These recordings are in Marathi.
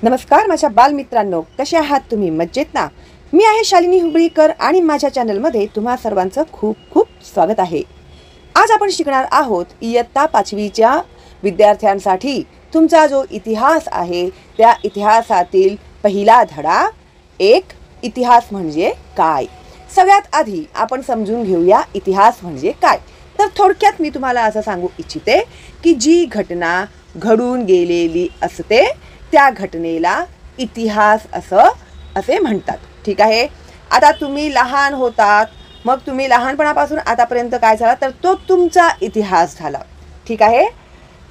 नमस्कार माझ्या बालमित्रांनो, कसे आहात तुम्ही? मजेत ना? मी आहे शालिनी हुबळीकर आणि माझ्या चॅनलमध्ये तुम्हा सर्वांचं खूप खूप स्वागत आहे. आज आपण शिकणार आहोत इयत्ता 5वीच्या विद्यार्थ्यांसाठी तुमचा जो इतिहास आहे त्या इतिहासातील पहिला धडा, एक इतिहास म्हणजे काय. सगळ्यात आधी आपण समजून घेऊया इतिहास म्हणजे काय. तर थोडक्यात मी तुम्हाला असं सांगू इच्छिते की जी घटना घडून गेलेली असते त्या घटनेला इतिहास असे म्हणतात. ठीक आहे. आता तुम्ही लहान होतात, मग तुम्ही लहानपणापासून आतापर्यंत काय झाला तर तो तुमचा इतिहास झाला. ठीक आहे.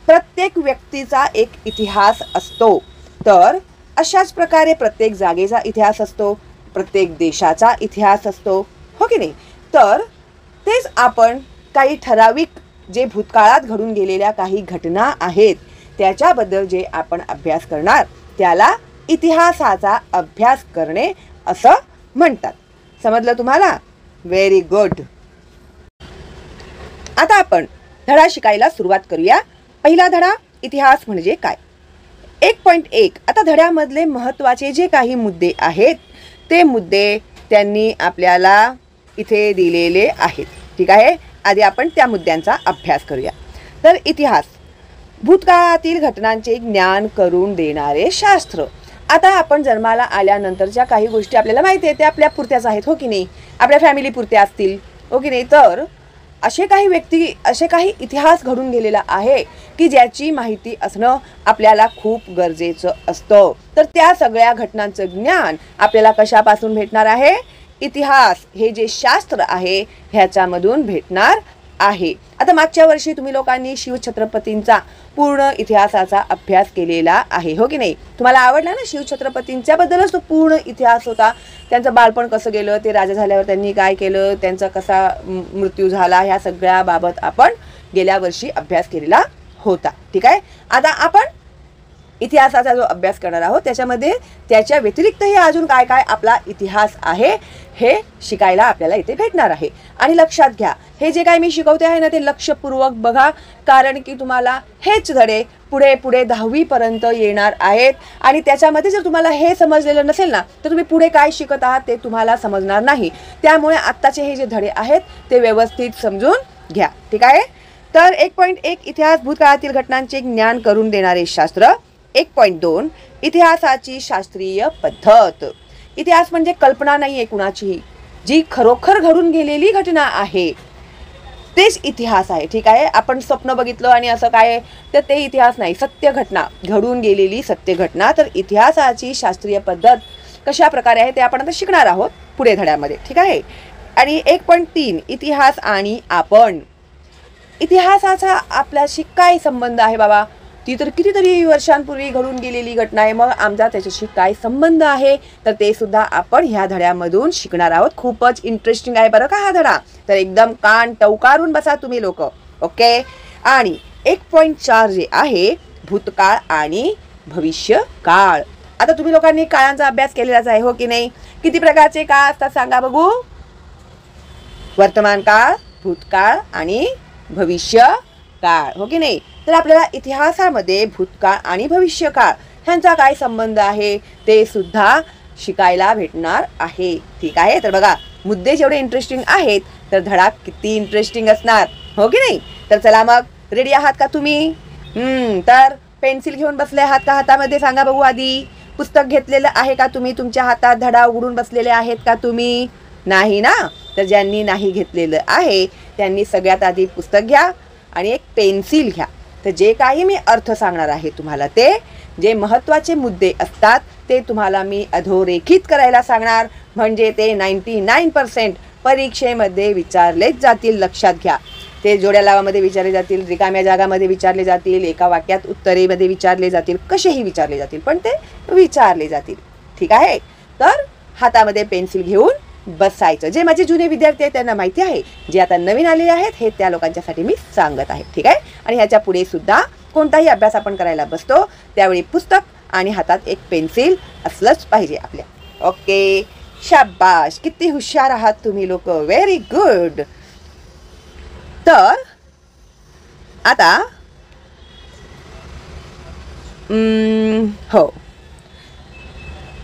प्रत्येक व्यक्तीचा एक इतिहास असतो. तर अशाच प्रकारे प्रत्येक जागेचा इतिहास असतो, प्रत्येक देशाचा इतिहास असतो, हो की नाही. तर तेच आपण काही ठराविक जे भूतकाळात घडून गेलेल्या काही घटना आहेत त्याच्याबद्दल जे आपण अभ्यास करणार त्याला इतिहासाचा अभ्यास करणे असं म्हणतात. समजलं तुम्हाला? Very good. आता आपण धडा शिकायला सुरुवात करूया. पहिला धडा, इतिहास म्हणजे काय. 1.1. आता धड्यामधले महत्त्वाचे जे काही मुद्दे आहेत ते मुद्दे त्यांनी आपल्याला इथे दिलेले आहेत. ठीक आहे. आधी आपण त्या मुद्द्यांचा अभ्यास करूया. तर इतिहास, भूतकाळातील घटनांचे ज्ञान करून देणारे शास्त्र. आता आपण जन्माला आल्यानंतरच्या काही गोष्टी आपल्याला माहिती आहे, त्या आपल्या पुरत्याच आहेत, हो की नाही. आपल्या फॅमिली पुरत्या असतील, हो की नाही. तर असे काही व्यक्ती, असे काही इतिहास घडून गेलेला आहे की ज्याची माहिती असणं आपल्याला खूप गरजेचं असतं. तर त्या सगळ्या घटनांचं ज्ञान आपल्याला कशापासून भेटणार आहे? इतिहास हे जे शास्त्र आहे ह्याच्यामधून भेटणार आहे. आता मागच्या वर्षी तुम्ही लोकांनी शिवछत्रपतींचा पूर्ण इतिहासाचा अभ्यास केलेला आहे, हो की नाही. तुम्हाला आवडला ना? शिवछत्रपतींच्या बद्दलच तो पूर्ण इतिहास होता. त्यांचं बालपण कसं गेलं, ते राजा झाल्यावर त्यांनी काय केलं, त्यांचा कसा मृत्यू झाला, ह्या सगळ्या बाबत आपण गेल्या वर्षी अभ्यास केलेला होता. ठीक आहे. आता आपण इतिहासाचा जो अभ्यास करणार आहोत त्याच्यामध्ये त्याच्या व्यतिरिक्तही अजून काय काय आपला इतिहास आहे हे शिकायला आपल्याला इथे भेटणार आहे. आणि लक्षात घ्या, हे जे काय मी शिकवते आहे ना ते लक्षपूर्वक बघा, कारण की तुम्हाला हेच धडे पुढे पुढे 10वी पर्यंत येणार आहेत. आणि त्याच्यामध्ये जर तुम्हाला हे समजलेलं नसेल ना तर तुम्ही पुढे काय शिकत आहात ते तुम्हाला समजणार नाही. त्यामुळे आत्ताचे हे जे धडे आहेत ते व्यवस्थित समजून घ्या. ठीक आहे. तर 1.1 इतिहास, भूतकाळातील घटनांचे ज्ञान करून देणारे शास्त्र. 1.2 इतिहासाची शास्त्रीय पद्धत. इतिहास म्हणजे कल्पना नाही आहे कुणाचीही, जी खरोखर घडून गेलेली घटना आहे तेच इतिहास आहे. ठीक आहे. आपण स्वप्न बघितलं आणि असं काय तर ते इतिहास नाही. सत्य घटना, घडून गेलेली सत्य घटना. तर इतिहासाची शास्त्रीय पद्धत कशा प्रकारे आहे ते आपण आता शिकणार आहोत पुढे धड्यामध्ये. ठीक आहे. आणि 1.3 इतिहास आणि आपण. इतिहासाचा आपल्याशी काय संबंध आहे बाबा? ती तर कितीतरी वर्षांपूर्वी घडून गेलेली घटना आहे, मग आमचा त्याच्याशी काय संबंध आहे तर ते सुद्धा आपण ह्या धड्यामधून शिकणार आहोत. खूपच इंटरेस्टिंग आहे बरं का हा धडा. तर एकदम कान टवकारून बसा तुम्ही लोक. ओके. आणि 1.4 जे आहे भूतकाळ आणि भविष्यकाळ. आता तुम्ही लोकांनी काळांचा अभ्यास केलेलाच आहे, हो की नाही. किती प्रकारचे काळ असतात सांगा बघू? वर्तमान काळ, भूतकाळ आणि भविष्यकाळ, हो की नाही. तर आपल्याला इतिहासामध्ये भूतकाळ आणि भविष्यकाळ ह्यांचा काय संबंध आहे ते सुद्धा शिकायला भेटणार आहे. ठीक आहे. तर बघा, मुद्दे जेवढे इंटरेस्टिंग आहेत तर धडा किती इंटरेस्टिंग असणार, हो की नाही. तर चला मग, रेडी आहात का तुम्ही? तर पेन्सिल घेऊन बसले आहात का हातामध्ये सांगा बघू आधी. पुस्तक घेतलेलं आहे का तुम्ही? तुमच्या हातात धडा उघडून बसलेले आहेत का तुम्ही? नाही ना. तर ज्यांनी नाही घेतलेलं आहे त्यांनी सगळ्यात आधी पुस्तक घ्या आणि एक पेन्सिल घ्या. तर जे काही मी अर्थ सांगणार आहे तुम्हाला, ते जे महत्त्वाचे मुद्दे असतात ते तुम्हाला मी अधोरेखित करायला सांगणार, म्हणजे ते 99% परीक्षेमध्ये विचारलेच जातील. लक्षात घ्या. ते जोड्या लावामध्ये विचारले जातील, रिकाम्या जागामध्ये विचारले जातील, एका वाक्यात उत्तरेमध्ये विचारले जातील, कसेही विचारले जातील पण ते विचारले जातील. ठीक आहे. तर हातामध्ये पेन्सिल घेऊन बसायचं. जे माझे जुने विद्यार्थी आहेत त्यांना माहिती आहे, जे आता नवीन आलेले आहेत हे त्या लोकांच्यासाठी मी सांगत आहे. ठीक आहे. आणि ह्याच्या पुढे सुद्धा कोणताही अभ्यास आपण करायला बसतो त्यावेळी पुस्तक आणि हातात एक पेन्सिल असलंच पाहिजे आपल्या. ओके. शाबाश, किती हुशार आहात तुम्ही लोक. Very good. तर आता हो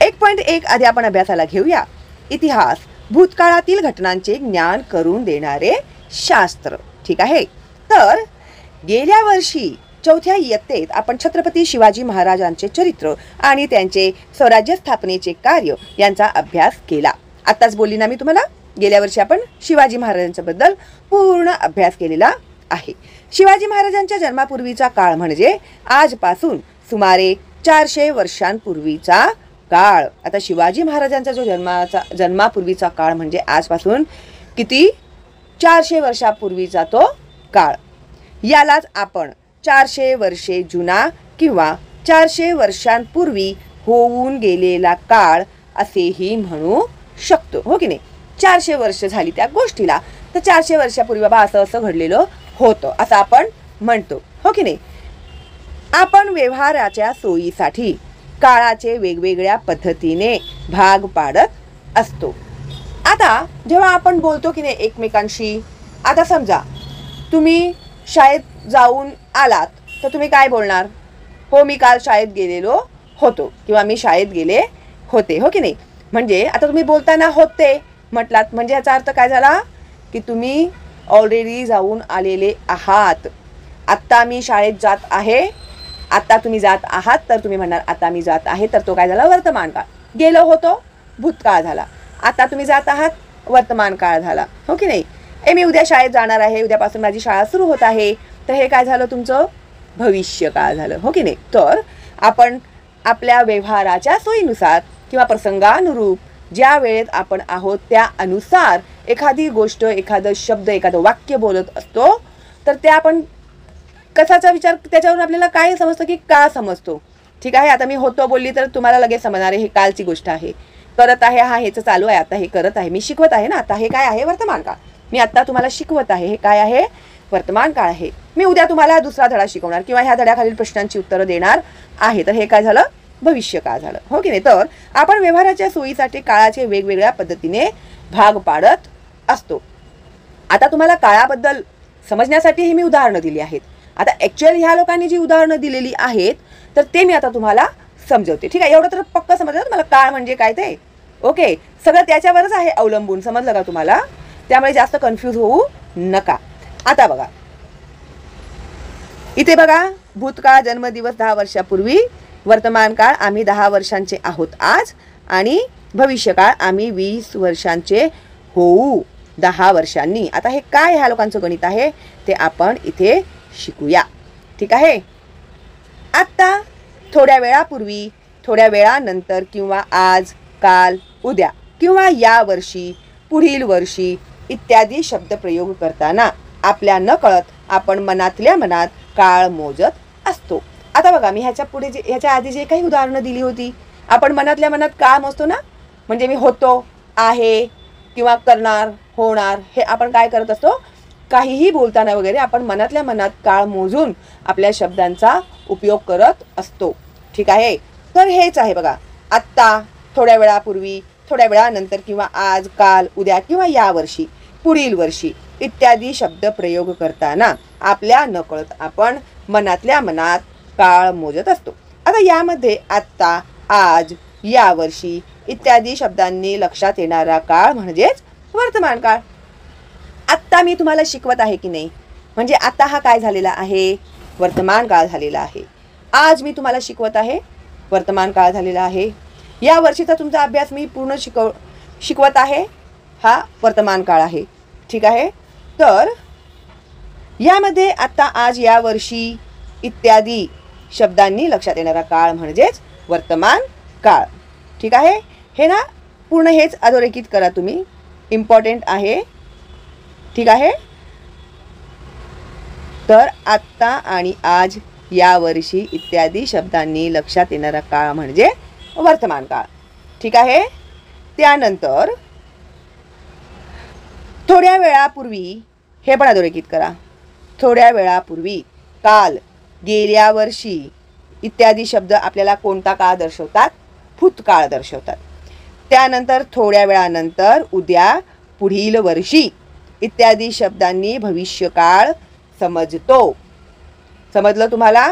1.1 आधी आपण अभ्यासाला घेऊया. इतिहास भूतकाळातील घटनांचे ज्ञान करून देणारे शास्त्र. ठीक आहे. तर गेल्या वर्षी चौथ्या इयत्तेत आपण छत्रपती शिवाजी महाराजांचे चरित्र आणि त्यांचे स्वराज्य स्थापनेचे कार्य यांचा अभ्यास केला. आताच बोलली ना मी तुम्हाला, गेल्या वर्षी आपण शिवाजी महाराजांच्याबद्दल पूर्ण अभ्यास केलेला आहे. शिवाजी महाराजांच्या जन्मापूर्वीचा काळ म्हणजे आजपासून सुमारे 400 वर्षांपूर्वीचा काळ. आता शिवाजी महाराजांचा जो जन्मापूर्वीचा काळ म्हणजे आजपासून किती, 400 वर्षापूर्वीचा तो काळ. यालाच आपण 400 वर्षे जुना किंवा 400 वर्षांपूर्वी होऊन गेलेला काळ असेही म्हणू शकतो. हो की नाही. 400 वर्ष झाली त्या गोष्टीला, तर 400 वर्षापूर्वी बाबा असं असं घडलेलं होतं असं आपण म्हणतो. हो की नाही. आपण व्यवहाराच्या सोयीसाठी काळाचे वेगवेगळ्या पद्धतीने भाग पाडत असतो. आता जेव्हा आपण बोलतो की नाही एकमेकांशी, आता समजा तुम्ही शाळेत जाऊन आलात तर तुम्ही काय बोलणार, हो मी काल शाळेत गेलेलो होतो किंवा मी शाळेत गेले होते. हो की नाही. म्हणजे आता तुम्ही बोलताना होते म्हटलात म्हणजे याचा अर्थ काय झाला की तुम्ही ऑलरेडी जाऊन आलेले आहात. आत्ता मी शाळेत जात आहे, आता तुम्ही जात आहात तर तुम्ही म्हणणार आता मी जात आहे, तर तो काय झाला वर्तमान काळ. गेलो होतो भूतकाळ झाला, आता तुम्ही जात आहात वर्तमान काळ झाला. हो की नाही. मी उद्या शाळेत जाणार आहे, उद्यापासून माझी शाळा सुरू होत आहे, तर हे काय झालं तुमचं भविष्य काळ झालं. हो की नाही. तर आपण आपल्या व्यवहाराच्या सोयीनुसार किंवा प्रसंगानुरूप ज्या वेळेत आपण आहोत त्या अनुसार एखादी गोष्ट, एखादं शब्द, एखादं वाक्य बोलत असतो, तर ते आपण कशाचा विचार, त्याच्यावरून आपल्याला काय समजतं की काळ समजतो. ठीक आहे. आता मी होतो बोलली तर तुम्हाला लगेच समजणार आहे हे कालची गोष्ट आहे. करत आहे हा हेच चालू आहे, आता हे करत आहे, मी शिकवत आहे ना, आता हे काय आहे वर्तमान काळ. मी आता तुम्हाला शिकवत आहे, हे काय आहे वर्तमान काळ आहे. मी उद्या तुम्हाला दुसरा धडा शिकवणार किंवा ह्या धड्याखालील प्रश्नांची उत्तरं देणार आहे, तर हे काय झालं भविष्य काळ झालं. हो की नाही. तर आपण व्यवहाराच्या सोयीसाठी काळाचे वेगवेगळ्या पद्धतीने भाग पाडत असतो. आता तुम्हाला काळाबद्दल समजण्यासाठी हे मी उदाहरणं दिली आहेत. आता ॲक्च्युअली ह्या लोकांनी जी उदाहरणं दिलेली आहेत तर ते मी आता तुम्हाला समजवते. ठीक आहे. एवढं तर पक्क समजलं तुम्हाला काळ म्हणजे काय ते. ओके. सगळं त्याच्यावरच आहे अवलंबून, समजलं का तुम्हाला. त्यामुळे जास्त कन्फ्यूज होऊ नका. आता बघा इथे बघा, भूतकाळ जन्मदिवस 10 वर्षापूर्वी, वर्तमान काळ आम्ही 10 वर्षांचे आहोत आज, आणि भविष्यकाळ आम्ही 20 वर्षांचे होऊ 10 वर्षांनी. आता हे काय ह्या लोकांचं गणित आहे ते आपण इथे शिकूया. ठीक आहे. आत्ता, थोड्या वेळापूर्वी, थोड्या वेळानंतर किंवा आज, काल, उद्या किंवा या वर्षी, पुढील वर्षी इत्यादी शब्द प्रयोग करताना आपल्या नकळत आपण मनातल्या मनात काळ मोजत असतो. आता बघा मी ह्याच्या आधी जे काही उदाहरणं दिली होती, आपण मनातल्या मनात काळ मोजतो ना. म्हणजे मी होतो, आहे किंवा करणार, होणार, हे आपण काय करत असतो, काहीही बोलताना वगैरे आपण मनातल्या मनात काळ मोजून आपल्या शब्दांचा उपयोग करत असतो. ठीक आहे. तर हेच आहे बघा, आत्ता, थोड्या वेळापूर्वी, थोड्या वेळानंतर किंवा आज, काल, उद्या किंवा या वर्षी, पुढील वर्षी इत्यादी शब्द प्रयोग करताना आपल्या नकळत आपण मनातल्या मनात काळ मोजत असतो. आता यामध्ये आत्ता, आज, या वर्षी इत्यादी शब्दांनी लक्षात येणारा काळ म्हणजेच वर्तमान काळ. आत्ता मी तुम्हाला शिकवत आहे की नाही, म्हणजे आता हा काय झालेला आहे वर्तमान काळ झालेला आहे. आज मी तुम्हाला शिकवत आहे, वर्तमान काळ झालेला आहे. या वर्षीचा तुमचा अभ्यास मी पूर्ण शिकवत आहे, हा वर्तमान काळ आहे. ठीक आहे. तर यामध्ये आत्ता, आज, या वर्षी इत्यादी शब्दांनी लक्षात येणारा काळ म्हणजेच वर्तमान काळ. ठीक आहे. हे ना पूर्ण हेच अधोरेखित करा तुम्ही, इम्पॉर्टंट आहे. ठीक आहे. तर आत्ता आणि आज, या वर्षी इत्यादी शब्दांनी लक्षात येणारा काळ म्हणजे वर्तमान काळ. ठीक आहे. त्यानंतर थोड्या वेळापूर्वी, हे पण अधोरेखित करा. थोड्या वेळापूर्वी, काल, गेल्या वर्षी इत्यादी शब्द आपल्याला कोणता काळ दर्शवतात, भूतकाळ दर्शवतात. त्यानंतर थोड्या वेळानंतर, उद्या, पुढील वर्षी इत्यादी शब्दांनी भविष्यकाळ समजतो. समजलं तुम्हाला.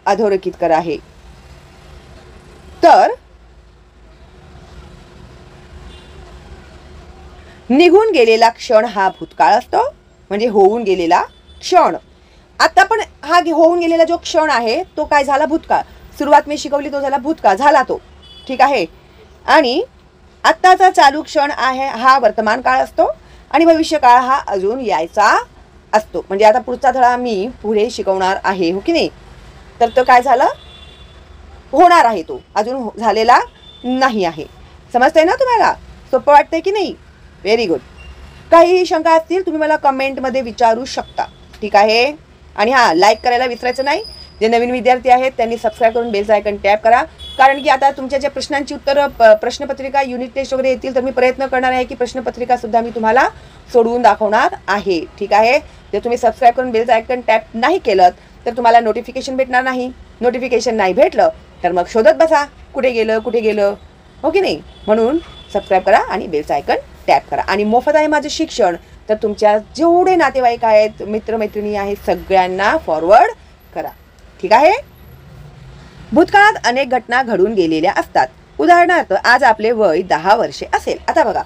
अधोरेखित करा हे. तर निघून गेलेला क्षण हा भूतकाळ असतो, म्हणजे होऊन गेलेला क्षण. आता पण हा होऊन गेलेला जो क्षण आहे तो काय झाला, भूतकाळ. सुरुवात मी शिकवली तो झाला भूतकाळ, झाला तो. ठीक आहे. आणि आत्ताचा चालू क्षण आहे हा वर्तमान काळ असतो आणि भविष्य काळ हा अजून यायचा असतो. म्हणजे आता पुढचा धडा मी पुढे शिकवणार आहे, हो की नाही. तर तो काय झालं, होणार आहे, तो अजून झालेला नाही आहे. समजतंय ना तुम्हाला, सोपं वाटतंय की नाही. Very good. काहीही शंका असतील तुम्ही मला कमेंटमध्ये विचारू शकता. ठीक आहे. आणि हां, लाईक करायला विसरायचं नाही. जे नवीन विद्यार्थी आहेत त्यांनी सबस्क्राईब करून बेल आयकन टॅप करा, कारण की आता तुमच्या ज्या प्रश्नांची उत्तरं, प्रश्नपत्रिका, युनिट टेस्ट वगैरे येतील तर मी प्रयत्न करणार आहे की प्रश्नपत्रिका सुद्धा मी तुम्हाला सोडवून दाखवणार आहे. ठीक आहे. जर तुम्ही सबस्क्राईब करून बेल आयकन टॅप नाही केलं तर तुम्हाला नोटिफिकेशन भेटणार नाही. नोटिफिकेशन नाही भेटलं तर मग शोधत बसा कुठे गेलं, हो की नाही. म्हणून सबस्क्राईब करा आणि बेल आयकन टॅप करा. आणि मोफत आहे माझं शिक्षण, तर तुमच्या जेवढे नातेवाईक आहेत, मित्रमैत्रिणी आहेत, सगळ्यांना फॉरवर्ड करा. ठीक आहे. भूतकाळात अनेक घटना घडून गेलेल्या असतात. उदाहरणार्थ आज आपले वय 10 वर्षे असेल. आता बघा,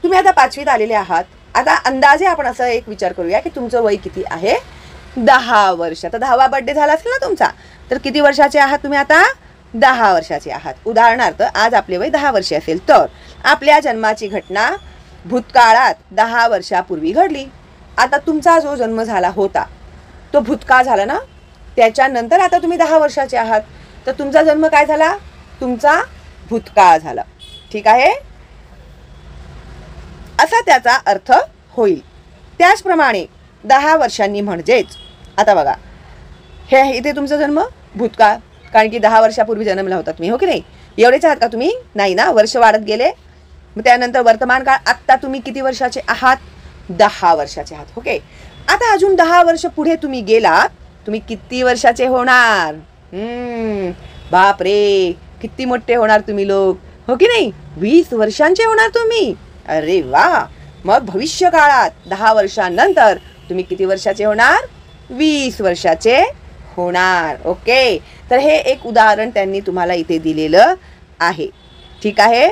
तुम्ही आता 5वीत आलेले आहात. आता अंदाजे आपण असं एक विचार करूया की तुमचं वय किती आहे, 10 वर्ष. आता 10वा बर्थडे झाला असेल ना तुमचा, तर किती वर्षाचे आहात तुम्ही आता, 10 वर्षाचे आहात. उदाहरणार्थ आज आपले वय 10 वर्षे असेल तर आपल्या जन्माची घटना भूतकाळात 10 वर्षापूर्वी घडली. आता तुमचा जो जन्म झाला होता तो भूतकाळ झाला ना, त्याच्यानंतर आता तुम्ही 10 वर्षाचे आहात, तर तुमचा जन्म काय झाला, तुमचा भूतकाळ झाला. ठीक आहे. असा त्याचा अर्थ होईल. त्याचप्रमाणे 10 वर्षांनी म्हणजेच आता बघा, हे इथे तुमचा जन्म भूतकाळ, कारण की 10 वर्षापूर्वी जन्मला होता तुम्ही, हो की नाही. एवढेच आहात का तुम्ही, नाही ना, वर्ष वाढत गेले. मग त्यानंतर वर्तमान काळ, आत्ता तुम्ही किती वर्षाचे आहात, 10 वर्षाचे आहात. ओके. आता अजून 10 वर्ष पुढे तुम्ही गेलात, तुम्ही किती वर्षाचे होणार, बाप रे, किती मोठे होणार तुम्ही लोक, हो की नाही. 20 वर्षांचे होणार तुम्ही. अरे वा. मग भविष्य काळात 10 वर्षांनंतर तुम्ही किती वर्षाचे होणार, 20 वर्षाचे होणार. ओके. तर हे एक उदाहरण त्यांनी तुम्हाला इथे दिलेलं आहे. ठीक आहे.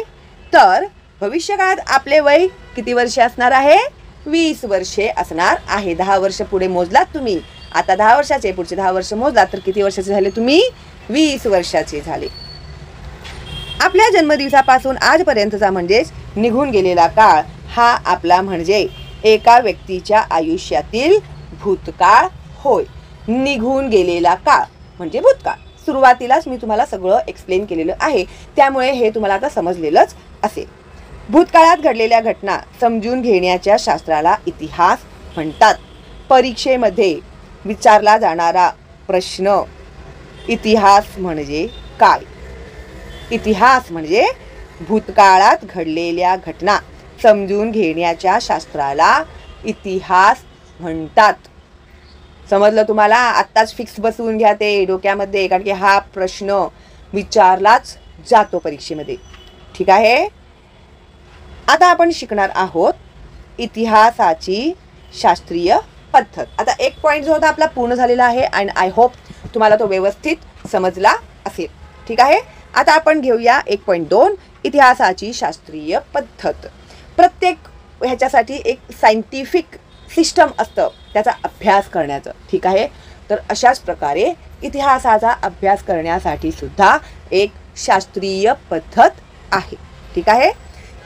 तर भविष्य काळात आपले वय किती वर्षे असणार आहे, 20 वर्षे असणार आहे. 10 वर्ष पुढे मोजलात तुम्ही, आता 10 वर्षाचे, पुढचे 10 वर्ष मोजलात तर किती वर्षाचे झाले तुम्ही, 20 वर्षाचे झाले. आपल्या जन्मदिवसापासून आजपर्यंतचा म्हणजेच निघून गेलेला काळ हा आपला म्हणजे एका व्यक्तीच्या आयुष्यातील भूतकाळ होय. निघून गेलेला काळ म्हणजे भूतकाळ. सुरुवातीलाच मी तुम्हाला सगळं एक्सप्लेन केलेलं आहे, त्यामुळे हे तुम्हाला आता समजलेलंच असेल. भूतकाळात घडलेल्या घटना समजून घेण्याच्या शास्त्राला इतिहास म्हणतात. परीक्षेमध्ये विचारला जाणारा प्रश्न, इतिहास म्हणजे काय. इतिहास म्हणजे भूतकाळात घडलेल्या घटना समजून घेण्याच्या शास्त्राला इतिहास म्हणतात. समजलं तुम्हाला. आत्ताच फिक्स बसवून घ्या ते डोक्यामध्ये, कारण की हा प्रश्न विचारलाच जातो परीक्षेमध्ये. ठीक आहे. आता आपण शिकणार आहोत इतिहासाची शास्त्रीय पद्धत. आता एक पॉईंट जो होता आपला पूर्ण झालेला आहे अँड आय होप तुम्हाला तो व्यवस्थित समजला असेल. ठीक आहे. आता आपण घेऊया 1.2 इतिहासाची शास्त्रीय पद्धत. प्रत्येक ह्याच्यासाठी एक सायंटिफिक सिस्टम असतं त्याचा अभ्यास करण्याचं. ठीक आहे. तर अशाच प्रकारे इतिहासाचा अभ्यास करण्यासाठी सुद्धा एक शास्त्रीय पद्धत आहे. ठीक आहे.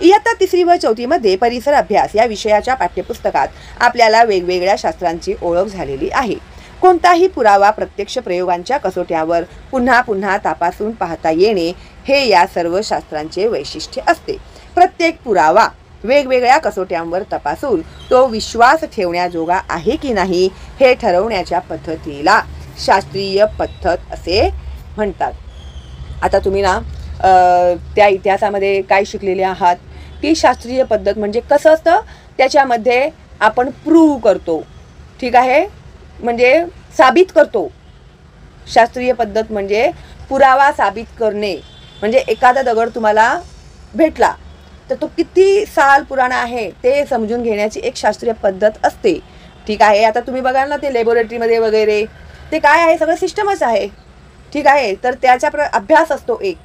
इयत्ता 3री व 4थीमध्ये परिसर अभ्यास या विषयाच्या पाठ्यपुस्तकात आपल्याला वेगवेगळ्या शास्त्रांची ओळख झालेली आहे. कोणताही पुरावा प्रत्यक्ष प्रयोगांच्या कसोट्यावर पुन्हा पुन्हा तपासून पाहता येणे हे या सर्व शास्त्रांचे वैशिष्ट्य असते. प्रत्येक पुरावा वेगवेगळ्या कसोट्यांवर तपासून तो विश्वास ठेवण्याजोगा आहे की नाही हे ठरवण्याच्या पद्धतीला शास्त्रीय पद्धत असे म्हणतात. आता तुम्ही ना त्या इतिहासामध्ये काय शिकलेले आहात की शास्त्रीय पद्धत म्हणजे कसं असतं, त्याच्यामध्ये आपण प्रूव्ह करतो. ठीक आहे. म्हणजे साबित करतो. शास्त्रीय पद्धत म्हणजे पुरावा साबित करणे. म्हणजे एखादा दगड तुम्हाला भेटला तर तो किती साल पुराणा आहे ते समजून घेण्याची एक शास्त्रीय पद्धत असते. ठीक आहे. आता तुम्ही बघाल ना ते लॅबोरेटरीमध्ये वगैरे ते काय आहे, सगळं सिस्टमच आहे. ठीक आहे. तर त्याचा अभ्यास असतो एक.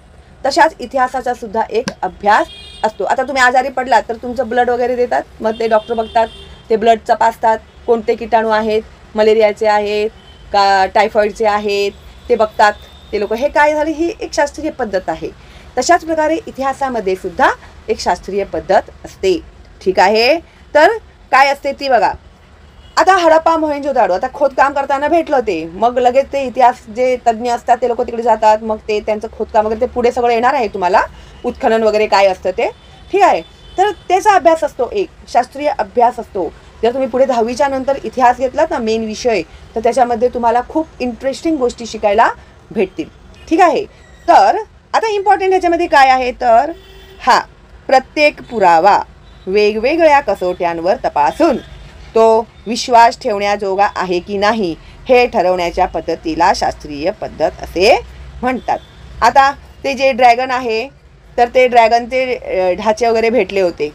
तशाच इतिहासाचा सुद्धा एक अभ्यास असतो. आता तुम्ही आजारी पडलात तर तुमचं ब्लड वगैरे देतात, मग ते डॉक्टर बघतात, ते ब्लड तपासतात, कोणते किटाणू आहेत, मलेरियाचे आहेत का टायफॉईडचे आहेत ते बघतात ते लोक. हे काय झाले, ही एक शास्त्रीय पद्धत आहे. तशाच प्रकारे इतिहासामध्ये सुद्धा एक शास्त्रीय पद्धत असते. ठीक आहे, तर काय असते ती बघा. आता हडप्पा मोहेंजोदाडो, आता खोदकाम करताना भेटलं ते, मग लगेच ते इतिहास जे तज्ज्ञ असतात ते लोक तिकडे जातात, मग ते त्यांचं खोदकाम वगैरे ते पुढे सगळं येणार आहे तुम्हाला, उत्खनन वगैरे काय असतं ते. ठीक आहे, तर त्याचा अभ्यास असतो, एक शास्त्रीय अभ्यास असतो. जर तुम्ही पुढे 10वीच्या नंतर इतिहास घेतलात ना मेन विषय, तर त्याच्यामध्ये तुम्हाला खूप इंटरेस्टिंग गोष्टी शिकायला भेटतील. ठीक आहे, तर आता इम्पॉर्टंट ह्याच्यामध्ये काय आहे तर प्रत्येक पुरावा वेगवेगळ्या कसोट्यांवर तपासून तो विश्वास ठेवण्याजोगा आहे की नाही हे ठरवण्याच्या पद्धतीला शास्त्रीय पद्धत असे म्हणतात. आता ते जे ड्रॅगन आहे तर ते ड्रॅगनचे ढाचे वगैरे भेटले होते,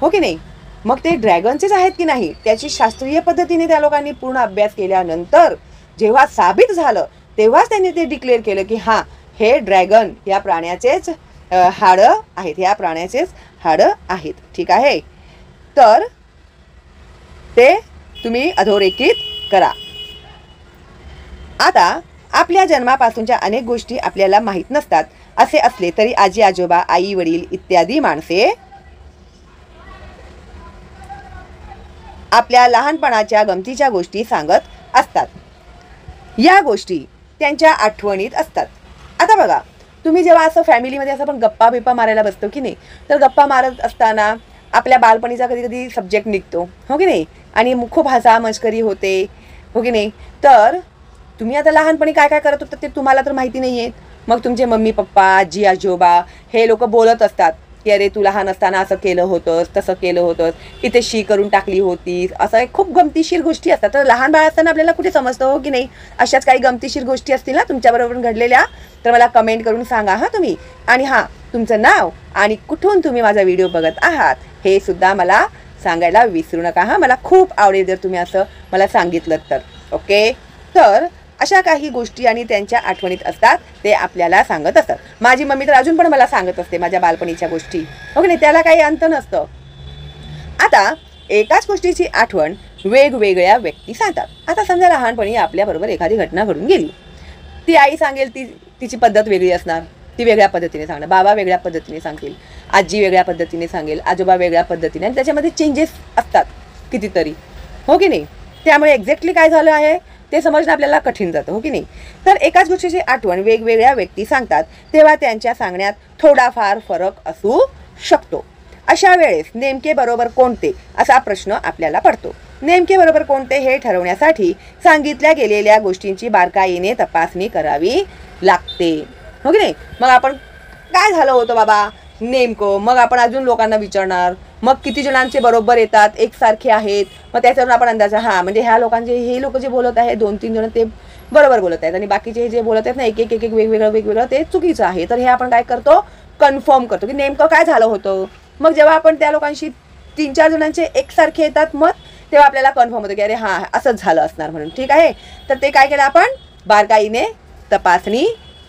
हो की नाही, मग ते ड्रॅगनचेच आहेत की नाही त्याची शास्त्रीय पद्धतीने त्या लोकांनी पूर्ण अभ्यास केल्यानंतर जेव्हा साबित झालं तेव्हाच त्यांनी ते डिक्लेअर केलं की हां हे ड्रॅगन या प्राण्याचेच हाडं आहेत, या प्राण्याचेच हाडं आहेत. ठीक आहे, तर ते तुम्ही अधोरेखित करा. आता आपल्या जन्मापासूनच्या अनेक गोष्टी आपल्याला माहीत नसतात. असे असले तरी आजी आजोबा, आई वडील इत्यादी माणसे आपल्या लहानपणाच्या गमतीच्या गोष्टी सांगत असतात. या गोष्टी त्यांच्या आठवणीत असतात. आता बघा, तुम्ही जेव्हा असं फॅमिलीमध्ये असं पण गप्पा बिप्पा मारायला बसतो की नाही, तर गप्पा मारत असताना आपल्या बालपणीचा कधी कधी सब्जेक्ट निघतो, हो की नाही, आणि खूप हसा मस्करी होते, हो की नाही. तर तुम्ही आता लहानपणी काय काय करत होतं ते तुम्हाला तर माहिती नाही आहे. मग तुमचे मम्मी पप्पा, आजी आजोबा हे लोक बोलत असतात की अरे तू लहान असताना असं केलं होतंस, तसं केलं होतंस, इथे शी करून टाकली होतीस, असं एक खूप गमतीशीर गोष्टी असतात. तर लहान बाळ असताना आपल्याला कुठे समजतं, हो की नाही. अशाच काही गमतीशीर गोष्टी असतील ना तुमच्याबरोबर घडलेल्या, तर मला कमेंट करून सांगा हां तुम्ही. आणि हां, तुमचं नाव आणि कुठून तुम्ही माझा व्हिडिओ बघत आहात हे सुद्धा मला सांगायला विसरू नका हां. मला खूप आवडेल जर तुम्ही असं मला सांगितलं तर. ओके, तर अशा काही गोष्टी आणि त्यांच्या आठवणीत असतात ते आपल्याला सांगत असतात. माझी मम्मी तर अजून पण मला सांगत असते माझ्या बालपणीच्या गोष्टी, हो की नाही, त्याला काही अंत नसतं. आता एकाच गोष्टीची आठवण वेगवेगळ्या व्यक्ती सांगतात. आता समजा लहानपणी आपल्याबरोबर एखादी घटना घडून गेली, ती आई सांगेल, तिची पद्धत वेगळी असणार, ती वेगळ्या पद्धतीने सांगणार, बाबा वेगळ्या पद्धतीने सांगतील, आजी वेगळ्या पद्धतीने सांगेल, आजोबा वेगळ्या पद्धतीने, आणि त्याच्यामध्ये चेंजेस असतात कितीतरी, हो की नाही. त्यामुळे एक्झॅक्टली काय झालं आहे ते समजणं आपल्याला कठीण जातं, हो की नाही. तर एकाच गोष्टीची आठवण वेगवेगळ्या व्यक्ती सांगतात तेव्हा त्यांच्या सांगण्यात थोडाफार फरक असू शकतो. अशा वेळेस नेमके बरोबर कोणते असा प्रश्न आपल्याला पडतो. नेमके बरोबर कोणते हे ठरवण्यासाठी सांगितल्या गेलेल्या गोष्टींची बारकाईने तपासणी करावी लागते, हो की नाही. मग आपण काय झालं होतं बाबा नेमकं, मग आपण अजून लोकांना विचारणार, मग किती जणांचे बरोबर येतात, एकसारखे आहेत, मग त्याच्यावरून आपण अंदाज हां म्हणजे ह्या लोकांचे, हे लोक जे बोलत आहेत 2-3 जण ते बरोबर बोलत आहेत आणि बाकीचे जे बोलत आहेत ना एक एक वेगवेगळं ते चुकीचं आहे. तर हे आपण काय करतो, कन्फर्म करतो की नेमकं काय झालं होतं. मग जेव्हा आपण त्या लोकांशी 3-4 जणांचे एकसारखे येतात मग तेव्हा आपल्याला कन्फर्म होतं की अरे हां असंच झालं असणार म्हणून. ठीक आहे, तर ते काय केलं आपण, बारकाईने तपासणी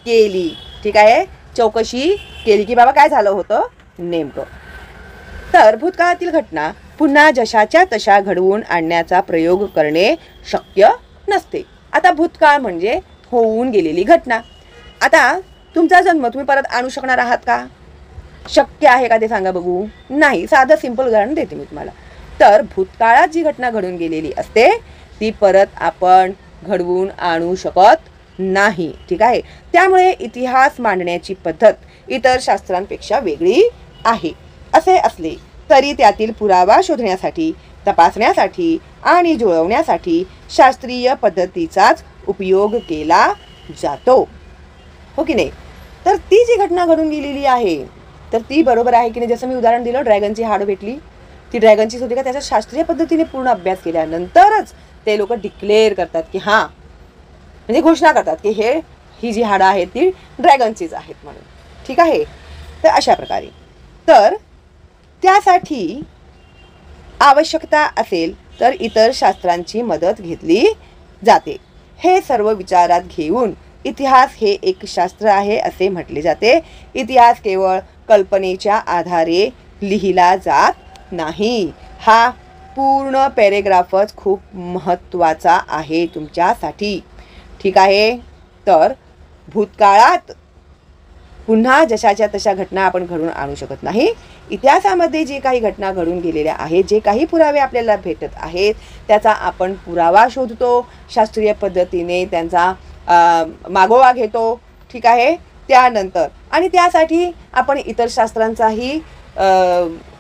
केली. ठीक आहे, चौकशी केली की बाबा काय झालं होतं नेमकं. तर भूतकाळातील घटना पुन्हा जशाच्या तशा घडवून आणण्याचा प्रयोग करणे शक्य नसते. आता भूतकाळ म्हणजे होऊन गेलेली घटना. आता तुमचा जन्म तुम्ही परत आणू शकणार आहात का, शक्य आहे का ते सांगा बघू. नाही, साधं सिंपल उदाहरण देते मी तुम्हाला. तर भूतकाळात जी घटना घडून गेलेली असते ती परत आपण घडवून आणू शकत नाही. ठीक आहे, त्यामुळे इतिहास मांडण्याची पद्धत इतर शास्त्रांपेक्षा वेगळी आहे. असे असले तरी त्यातील पुरावा शोधण्यासाठी, तपासण्यासाठी आणि जुळवण्यासाठी शास्त्रीय पद्धतीचाच उपयोग केला जातो, हो की नाही. तर ती जी घटना घडून गेलेली आहे तर ती बरोबर आहे की नाही. जसं मी उदाहरण दिलं, ड्रॅगनची हाडं भेटली, ती ड्रॅगनचीच होती का, त्याचा शास्त्रीय पद्धतीने पूर्ण अभ्यास केल्यानंतरच ते लोक डिक्लेअर करतात की हां म्हणजे घोषणा करतात की ही जी हाडं आहेत ती ड्रॅगनचीच आहेत म्हणून. ठीक आहे, तर अशा प्रकारे. तर त्यासाठी आवश्यकता असेल तर इतर शास्त्रांची मदत घेतली जाते. हे सर्व विचारात घेऊन इतिहास हे एक शास्त्र आहे असे म्हटले जाते. इतिहास केवळ कल्पनेच्या आधारे लिहिला जात नाही. हा पूर्ण पॅरेग्राफच खूप महत्त्वाचा आहे तुमच्यासाठी. ठीक आहे. तर भूतकाळात पुन्हा जशाच्या तशा घटना आपण घडून आणू शकत नाही. इतिहासामध्ये जे काही घटना घडून गेलेल्या आहेत, जे काही पुरावे आपल्याला भेटत आहेत, त्याचा आपण पुरावा शोधतो, शास्त्रीय पद्धतीने त्यांचा मागोवा घेतो. ठीक आहे. त्यानंतर आणि त्यासाठी आपण इतर शास्त्रांचाही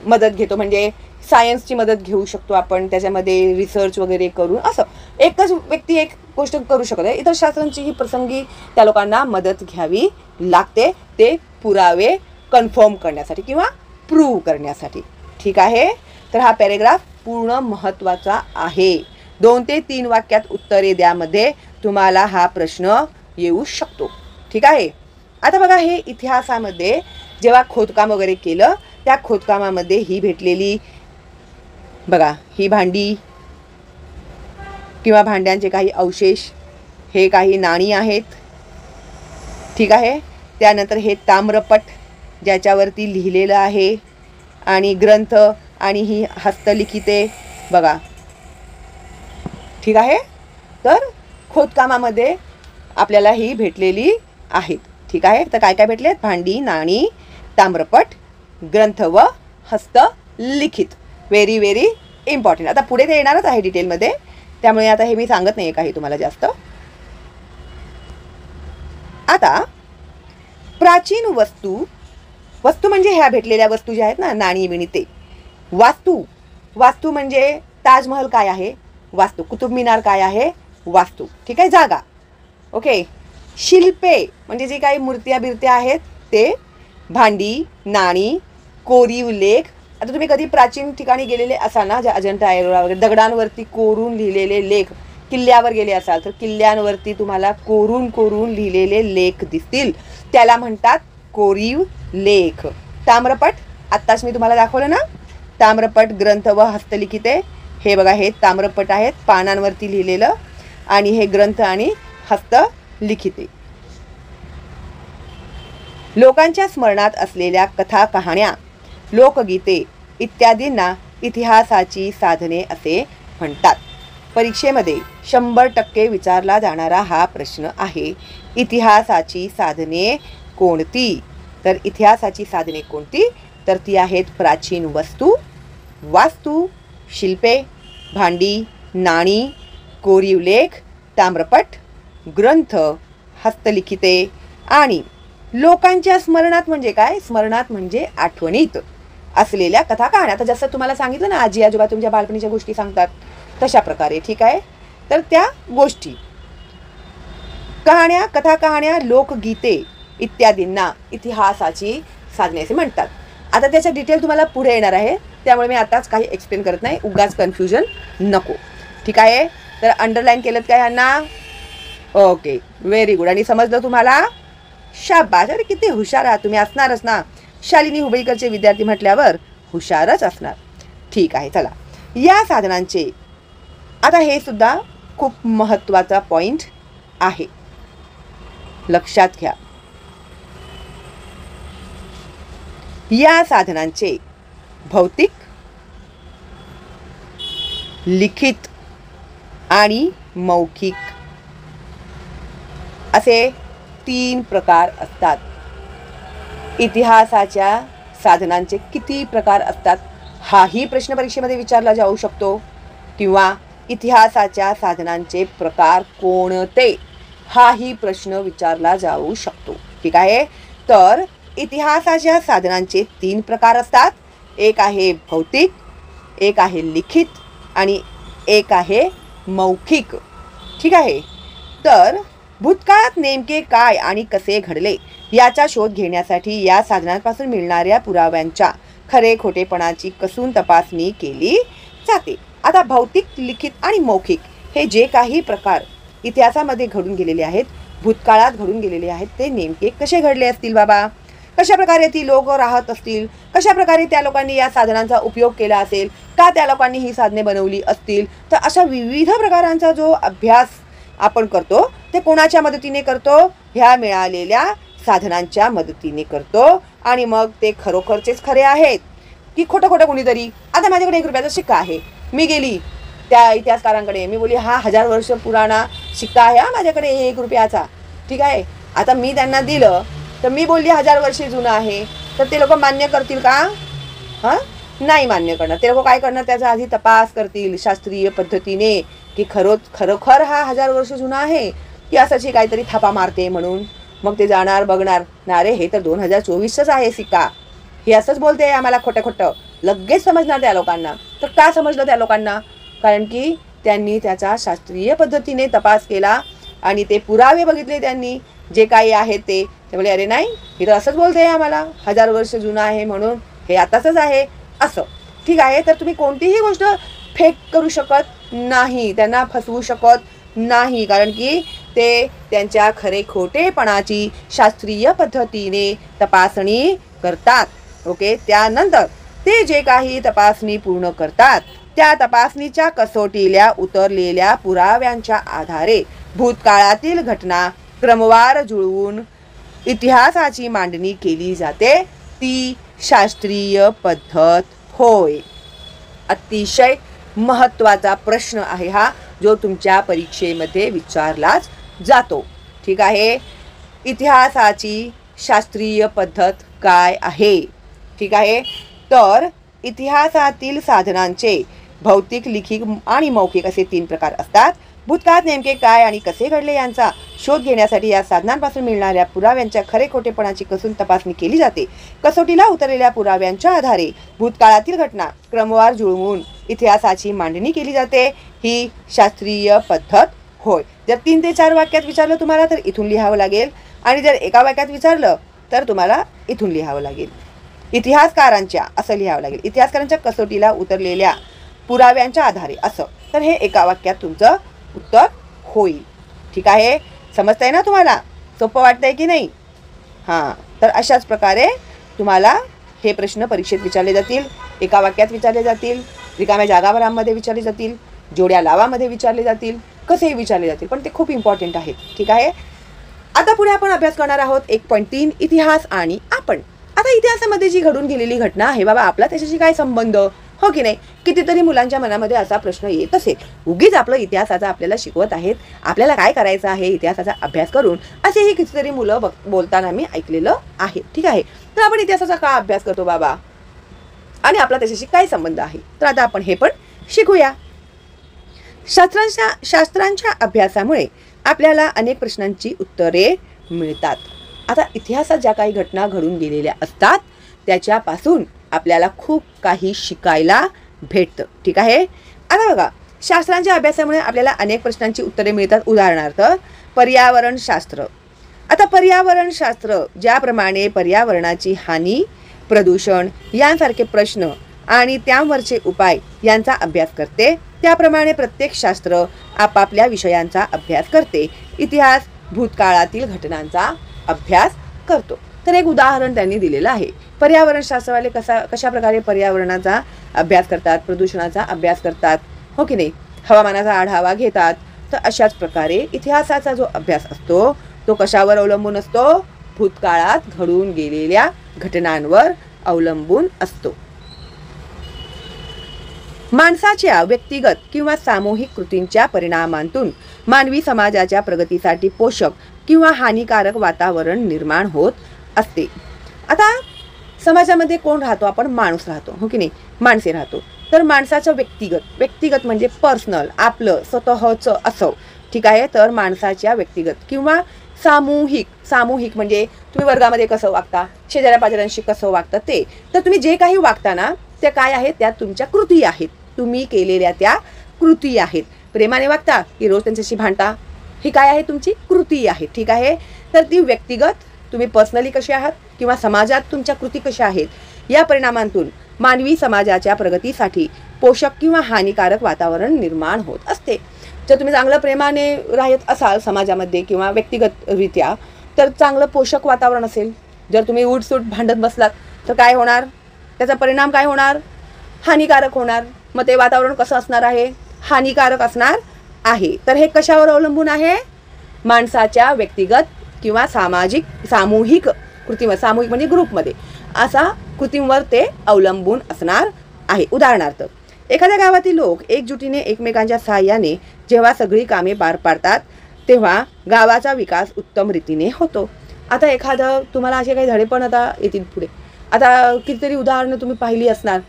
मदत घेतो, म्हणजे सायन्सची मदत घेऊ शकतो आपण, त्याच्यामध्ये रिसर्च वगैरे करून. असं एकच व्यक्ती एक गोष्ट करू शकत आहे, इतर शास्त्रांचीही प्रसंगी त्या लोकांना मदत घ्यावी लागते, ते पुरावे कन्फर्म करण्यासाठी किंवा प्रूव्ह करण्यासाठी. ठीक आहे. तर हा पॅरेग्राफ पूर्ण महत्त्वाचा आहे. 2 ते 3 वाक्यात उत्तरे द्यामध्ये तुम्हाला हा प्रश्न येऊ शकतो. ठीक आहे. आता बघा, हे इतिहासामध्ये जेव्हा खोदकाम वगैरे केलं, त्या खोदकामामध्ये ही भेटलेली बघा, ही भांडी किंवा भांड्यांचे काही अवशेष, हे काही नाणी आहेत. ठीक आहे. त्यानंतर हे ताम्रपट ज्याच्यावरती लिहिलेलं आहे, आणि ग्रंथ, आणि ही हस्तलिखिते बघा. ठीक आहे. तर खोदकामामध्ये आपल्याला ही भेटलेली आहेत. ठीक आहे. तर काय काय भेटलेत? भांडी, नाणी, ताम्रपट, ग्रंथ व हस्तलिखित. Very very important. आता पुढे ते येणारच आहे डिटेलमध्ये, त्यामुळे आता हे मी सांगत नाही काही तुम्हाला जास्त. आता प्राचीन वस्तू, वस्तू म्हणजे ह्या भेटलेल्या वस्तू ज्या आहेत ना, नाणी बिणी, ते. वास्तू म्हणजे ताजमहल काय आहे? वास्तू. कुतुब मिनार काय आहे? वास्तू. ठीक आहे. जागा. ओके. शिल्पे म्हणजे जे काही मूर्त्या बिर्त्या आहेत ते. भांडी, नाणी, कोरीव लेख. आता तुम्ही कधी प्राचीन ठिकाणी गेलेले असाल ना, ज्या अजंठा एलोरा वगैरे, दगडांवरती कोरून लिहिलेले लेख, किल्ल्यावर गेले असाल तर किल्ल्यांवरती तुम्हाला कोरून लिहिलेले लेख दिसतील, त्याला म्हणतात कोरीव लेख. ताम्रपट, आत्ताच मी तुम्हाला दाखवलं ना, ताम्रपट, ग्रंथ व हस्तलिखिते. हे बघा, हे ताम्रपट आहेत पानांवरती लिहिलेलं, आणि हे ग्रंथ आणि हस्तलिखिते. लोकांच्या स्मरणात असलेल्या कथा, कहाण्या, लोकगीते इत्यादींना इतिहासाची साधने असे म्हणतात. परीक्षेमध्ये 100% विचारला जाणारा हा प्रश्न आहे. इतिहासाची साधने कोणती? तर इतिहासाची साधने कोणती? तर ती आहेत प्राचीन वस्तू, वास्तू, शिल्पे, भांडी, नाणी, कोरीव लेख, ताम्रपट, ग्रंथ, हस्तलिखिते, आणि लोकांच्या स्मरणात म्हणजे काय? स्मरणात म्हणजे आठवणीत असलेल्या कथा, कहाण्या. आता जसं तुम्हाला सांगितलं ना, आजी आजोबा तुमच्या बालपणीच्या गोष्टी सांगतात, तशा प्रकारे. ठीक आहे. तर त्या गोष्टी, कहाण्या, कथा, कहाण्या, लोकगीते इत्यादींना इतिहासाची साधने असे म्हणतात. आता त्याच्या डिटेल तुम्हाला पुढे येणार आहे, त्यामुळे मी आताच काही एक्सप्लेन करत नाही, उगाच कन्फ्युजन नको. ठीक आहे. तर अंडरलाईन केलं काय ह्यांना? Okay, very good. आणि समजलं तुम्हाला? शाबास. अरे किती हुशार आहात तुम्ही. असणारच ना, शालिनी हुबळीकरचे विद्यार्थी म्हटल्यावर हुशारच असणार. ठीक आहे. चला, या साधनांचे, आता हे सुद्धा खूप महत्त्वाचा पॉइंट आहे, लक्षात घ्या. या साधनांचे भौतिक, लिखित आणि मौखिक असे 3 प्रकार असतात. इतिहासाच्या साधनांचे किती प्रकार असतात हाही प्रश्न परीक्षेमध्ये विचारला जाऊ शकतो, किंवा इतिहासाच्या साधनांचे प्रकार कोणते हाही प्रश्न विचारला जाऊ शकतो. ठीक आहे. तर इतिहासाच्या साधनांचे 3 प्रकार असतात. एक आहे भौतिक, एक आहे लिखित, आणि एक आहे मौखिक. ठीक आहे. तर भूतकाळात नेमके काय आणि कसे घडले याचा शोध घेण्यासाठी या साधनांपासून मिळणाऱ्या पुराव्यांच्या खरे खोटेपणाची कसून तपासणी केली जाते. आता भौतिक, लिखित आणि मौखिक हे जे काही प्रकार इतिहासामध्ये घडून गेलेले आहेत, भूतकाळात घडून गेलेले आहेत, ते नेमके कसे घडले असतील बाबा? कशा प्रकारे ती लोक राहत असतील? कशा प्रकारे त्या लोकांनी या साधनांचा उपयोग केला असेल? का त्या लोकांनी ही साधने बनवली असतील? तर अशा विविध प्रकारांचा जो अभ्यास आपण करतो, ते कोणाच्या मदतीने करतो? ह्या मिळालेल्या साधनांच्या मदतीने करतो आणि मग ते खरोखरचेच खरे आहेत की खोटं खोटं कोणीतरी. आता माझ्याकडे 1 रुपयाचा शिक्का आहे, मी गेली त्या इतिहासकारांकडे, मी बोलली हा 1000 वर्ष पुराणा शिक्का आहे हा माझ्याकडे 1 रुपयाचा, ठीक आहे. आता मी त्यांना दिलं तर मी बोलली 1000 वर्षे जुनं आहे, तर ते लोक मान्य करतील का? हां, नाही मान्य करणार. ते लोक काय करणार, त्याचा आधी तपास करतील शास्त्रीय पद्धतीने की खरोखर हा 1000 वर्ष जुना आहे की असंच काहीतरी थापा मारते म्हणून. मग ते जाणार बघणार, ना रे हे तर 2024च आहे सिक्का, हे असंच बोलते आम्हाला खोटं खोटं. लगेच समजणार त्या लोकांना. तर का समजलं त्या लोकांना? कारण की त्यांनी त्याचा शास्त्रीय पद्धतीने तपास केला आणि ते पुरावे बघितले त्यांनी जे काही आहेत ते. बोलले अरे नाही, हे तर असंच बोलते आम्हाला 1000 वर्ष जुनं आहे म्हणून, हे आताच आहे असं, ठीक आहे. तर तुम्ही कोणतीही गोष्ट फेक करू शकत नाही, त्यांना फसवू शकत नाही, कारण की ते त्यांच्या खरे खोटेपणाची शास्त्रीय पद्धतीने तपासणी करतात. ओके, त्यानंतर ते जे काही तपासणी पूर्ण करतात त्या तपासणीच्या कसोटीला उतरलेल्या पुराव्यांच्या आधारे भूतकाळातील घटना क्रमवार जुळवून इतिहासाची मांडणी केली जाते. ती शास्त्रीय पद्धत होय. अतिशय महत्त्वाचा प्रश्न आहे हा, जो तुमच्या परीक्षेमध्ये विचारलाच जातो, ठीक आहे. इतिहासाची शास्त्रीय पद्धत काय आहे, ठीक आहे. तर इतिहासातील साधनांचे भौतिक, लिखित आणि मौखिक असे 3 प्रकार असतात. भूतकाळात नेमके काय आणि कसे घडले यांचा शोध घेण्यासाठी या साधनांपासून मिळणाऱ्या पुराव्यांच्या खरे खोटेपणाची कसून तपासणी केली जाते. कसोटीला उतरलेल्या पुराव्यांच्या आधारे भूतकाळातील घटना क्रमवार जुळवून इतिहासाची मांडणी केली जाते. ही शास्त्रीय पद्धत होय. जर 3 ते 4 वाक्यात विचारलं तुम्हाला तर इथून लिहावं लागेल, आणि जर एका वाक्यात विचारलं तर तुम्हाला इथून लिहावं लागेल. इतिहासकारांच्या असं लिहावं लागेल, इतिहासकारांच्या कसोटीला उतरलेल्या पुराव्यांच्या आधारे असं. तर हे एका वाक्यात तुमचं उत्तर होईल, ठीक आहे. समजतंय ना तुम्हाला? सोपं वाटतंय की नाही? हां, तर अशाच प्रकारे तुम्हाला हे प्रश्न परीक्षेत विचारले जातील, एका वाक्यात विचारले जातील, रिकाम्या जागाभरांमध्ये विचारले जातील, जोड्या लावामध्ये विचारले जातील, कसेही विचारले जातील, पण ते खूप इम्पॉर्टंट आहेत, ठीक आहे. आता पुढे आपण अभ्यास करणार आहोत 1.3 इतिहास आणि आपण. आता इतिहासामध्ये जी घडून गेलेली घटना आहे बाबा, आपला त्याच्याशी काय संबंध, हो की नाही? कितीतरी मुलांच्या मनामध्ये असा प्रश्न येत असेल, उगीच आपलं इतिहासाचा आपल्याला शिकवत आहेत, आपल्याला काय करायचं आहे इतिहासाचा अभ्यास करून, असेही कितीतरी मुलं बोलताना मी ऐकलेलं आहे, ठीक आहे. तर आपण इतिहासाचा का अभ्यास करतो बाबा आणि आपला त्याच्याशी काय संबंध आहे, तर आता आपण हे पण शिकूया. शास्त्रांच्या अभ्यासामुळे आपल्याला अनेक प्रश्नांची उत्तरे मिळतात. आता इतिहासात ज्या काही घटना घडून गेलेल्या असतात त्याच्यापासून आपल्याला खूप काही शिकायला भेटतं, ठीक आहे. आता बघा, शास्त्रांच्या अभ्यासामुळे आपल्याला अनेक प्रश्नांची उत्तरे मिळतात. उदाहरणार्थ पर्यावरणशास्त्र. आता पर्यावरणशास्त्र ज्याप्रमाणे पर्यावरणाची हानी, प्रदूषण यांसारखे प्रश्न आणि त्यावरचे उपाय यांचा अभ्यास करते, त्याप्रमाणे प्रत्येक शास्त्र आपापल्या विषयांचा अभ्यास करते. इतिहास भूतकाळातील घटनांचा अभ्यास करतो. तर एक उदाहरण त्यांनी दिलेलं आहे. पर्यावरणशास्त्रवाले कशा प्रकारे पर्यावरणाचा अभ्यास करतात, प्रदूषणाचा अभ्यास करतात, हो की नाही, हवामानाचा आढावा घेतात. तर अशाच प्रकारे इतिहासाचा जो अभ्यास असतो तो कशावर अवलंबून असतो? भूतकाळात घडून गेलेल्या घटनांवर अवलंबून असतो. माणसाच्या व्यक्तिगत किंवा सामूहिक कृतींच्या परिणामांतून मानवी समाजाच्या प्रगतीसाठी पोषक किंवा हानिकारक वातावरण निर्माण होत असते. आता समाजामध्ये कोण राहतो? आपण माणूस राहतो, हो की नाही, माणसे राहतो. तर माणसाचं व्यक्तिगत म्हणजे पर्सनल, आपलं स्वतःचं असं, ठीक आहे. तर माणसाच्या व्यक्तिगत किंवा सामूहिक म्हणजे तुम्ही वर्गामध्ये कसं वागता, शेजाऱ्या पाजाऱ्यांशी कसं वागता ते. तर तुम्ही जे काही वागता ना त्या काय आहेत, त्या तुमच्या कृती आहेत, तुम्ही केलेल्या त्या कृती आहेत. प्रेमाने वागता की रोज त्यांच्याशी भांडता, ही काय आहे, तुमची कृती आहे, ठीक आहे. तर ती व्यक्तिगत तुम्ही पर्सनली कसे आहात किंवा समाजात तुमच्या कृती कशा आहेत, या परिणामांतून मानवी समाजाच्या प्रगतीसाठी पोषक किंवा हानिकारक वातावरण निर्माण होत असते. जर तुम्ही चांगलं प्रेमाने राहत असाल समाजामध्ये किंवा व्यक्तिगतरित्या तर चांगलं पोषक वातावरण असेल. जर तुम्ही उठसूट भांडत बसलात तर काय होणार, त्याचा परिणाम काय होणार, हानिकारक होणार. मग ते वातावरण कसं असणार आहे, हानिकारक असणार आहे. तर हे कशावर अवलंबून आहे, माणसाच्या व्यक्तिगत किंवा सामूहिक कृतींवर, सामूहिक म्हणजे ग्रुपमध्ये, असा कृतींवर ते अवलंबून असणार आहे. उदाहरणार्थ, एखाद्या गावातील लोक एकजुटीने एकमेकांच्या सहाय्याने जेव्हा सगळी कामे पार पाडतात तेव्हा गावाचा विकास उत्तम रीतीने होतो. आता एखादं तुम्हाला असे काही धडे पण आता येतील पुढे. आता कितीतरी उदाहरणं तुम्ही पाहिली असणार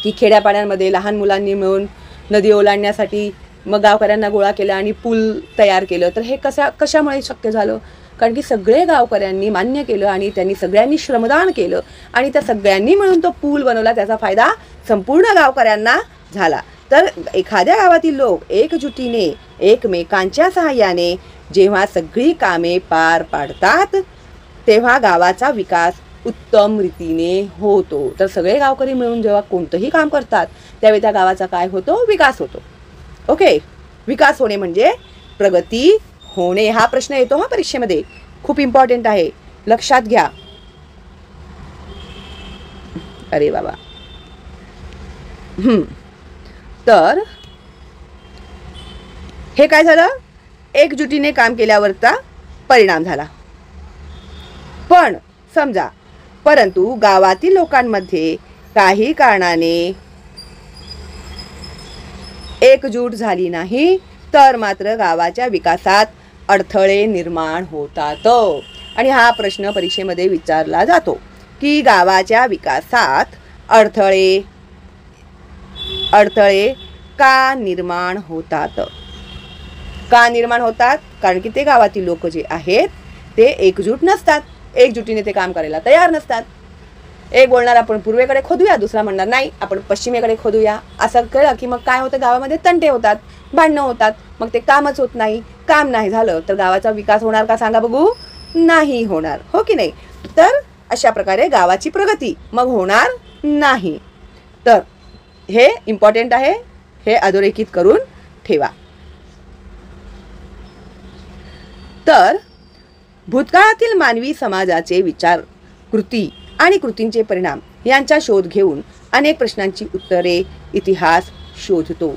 की खेड्यापाड्यांमध्ये लहान मुलांनी मिळून नदी ओलांडण्यासाठी मग गावकऱ्यांना गोळा केलं आणि पूल तयार केलं. तर हे कशामुळे शक्य झालं? कारण की सगळे गावकऱ्यांनी मान्य केलं आणि त्यांनी सगळ्यांनी श्रमदान केलं आणि त्या सगळ्यांनी मिळून तो पूल बनवला. त्याचा फायदा संपूर्ण गावकऱ्यांना झाला. तर एखाद्या गावातील लोक एकजुटीने एकमेकांच्या सहाय्याने जेव्हा सगळी कामे पार पाडतात तेव्हा गावाचा विकास उत्तम रीतीने होतो. तर सगळे गावकरी मिळून जेव्हा कोणतंही काम करतात त्यावेळी त्या गावाचा काय होतो? विकास होतो. ओके, विकास होणे म्हणजे प्रगती होणे. हा प्रश्न येतो हा परीक्षेमध्ये, खूप इम्पॉर्टंट आहे, लक्षात घ्या. अरे बाबा. तर हे काय झालं? एकजुटीने काम केल्यावरचा परिणाम झाला. पण समजा, परंतु गावातील लोकांमध्ये काही कारणाने एकजूट झाली नाही तर मात्र गावाच्या विकासात अडथळे निर्माण होतात. आणि हा प्रश्न परीक्षेमध्ये विचारला जातो की गावाच्या विकासात अडथळे का निर्माण होतात? का निर्माण होतात? कारण की ते गावातील लोक जे आहेत ते एकजूट नसतात, एकजुटीने ते काम करायला तयार नसतात. एक बोलणार आपण पूर्वेकडे खोदूया, दुसरा म्हणणार नाही आपण पश्चिमेकडे खोदूया. असं कळलं की मग काय होतं? गावामध्ये तंटे होतात, भांडणं होतात, मग ते कामच होत नाही. काम नाही झालं तर गावाचा विकास होणार का? सांगा बघू. नाही होणार, हो की नाही? तर अशा प्रकारे गावाची प्रगती मग होणार नाही. तर हे इम्पॉर्टंट आहे, हे अधोरेखित करून ठेवा. तर भूतकाळातील मानवी समाजाचे विचार, कृती आणि कृतींचे परिणाम यांचा शोध घेऊन अनेक प्रश्नांची उत्तरे इतिहास शोधतो.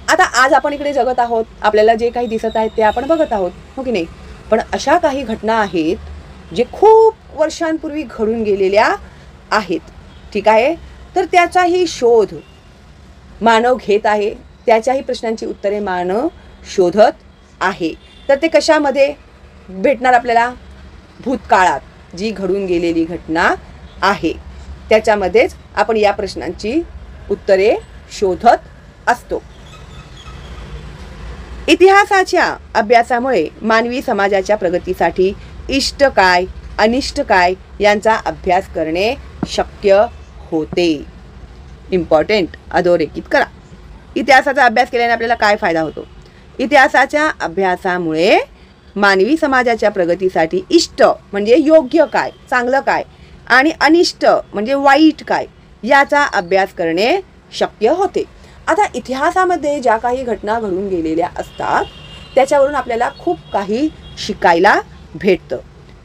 आता आज आपण इकडे जगत आहोत, आपल्याला जे काही दिसत आहेत ते आपण बघत आहोत, हो की नाही? पण अशा काही घटना आहेत जे खूप वर्षांपूर्वी घडून गेलेल्या आहेत. ठीक आहे, तर त्याचाही शोध मानव घेत आहे, त्याच्याही प्रश्नांची उत्तरे मानव शोधत आहे. तर ते कशामध्ये भेटणार आपल्याला? भूतकाळात जी घडून गेलेली घटना आहे त्याच्यामध्येच आपण या प्रश्नांची उत्तरे शोधत असतो. इतिहासाच्या अभ्यासामुळे मानवी समाजाच्या प्रगतीसाठी इष्ट काय अनिष्ट काय यांचा अभ्यास करणे शक्य होते. इम्पॉर्टंट, अधोरेखित करा. इतिहासाचा अभ्यास केल्याने आपल्याला काय फायदा होतो? इतिहासाच्या अभ्यासामुळे मानवी समाजाच्या प्रगतीसाठी इष्ट म्हणजे योग्य काय, चांगलं काय, आणि अनिष्ट म्हणजे वाईट काय याचा अभ्यास करणे शक्य होते. आता इतिहासामध्ये ज्या काही घटना घडून गेलेल्या असतात त्याच्यावरून आपल्याला खूप काही शिकायला भेटतं.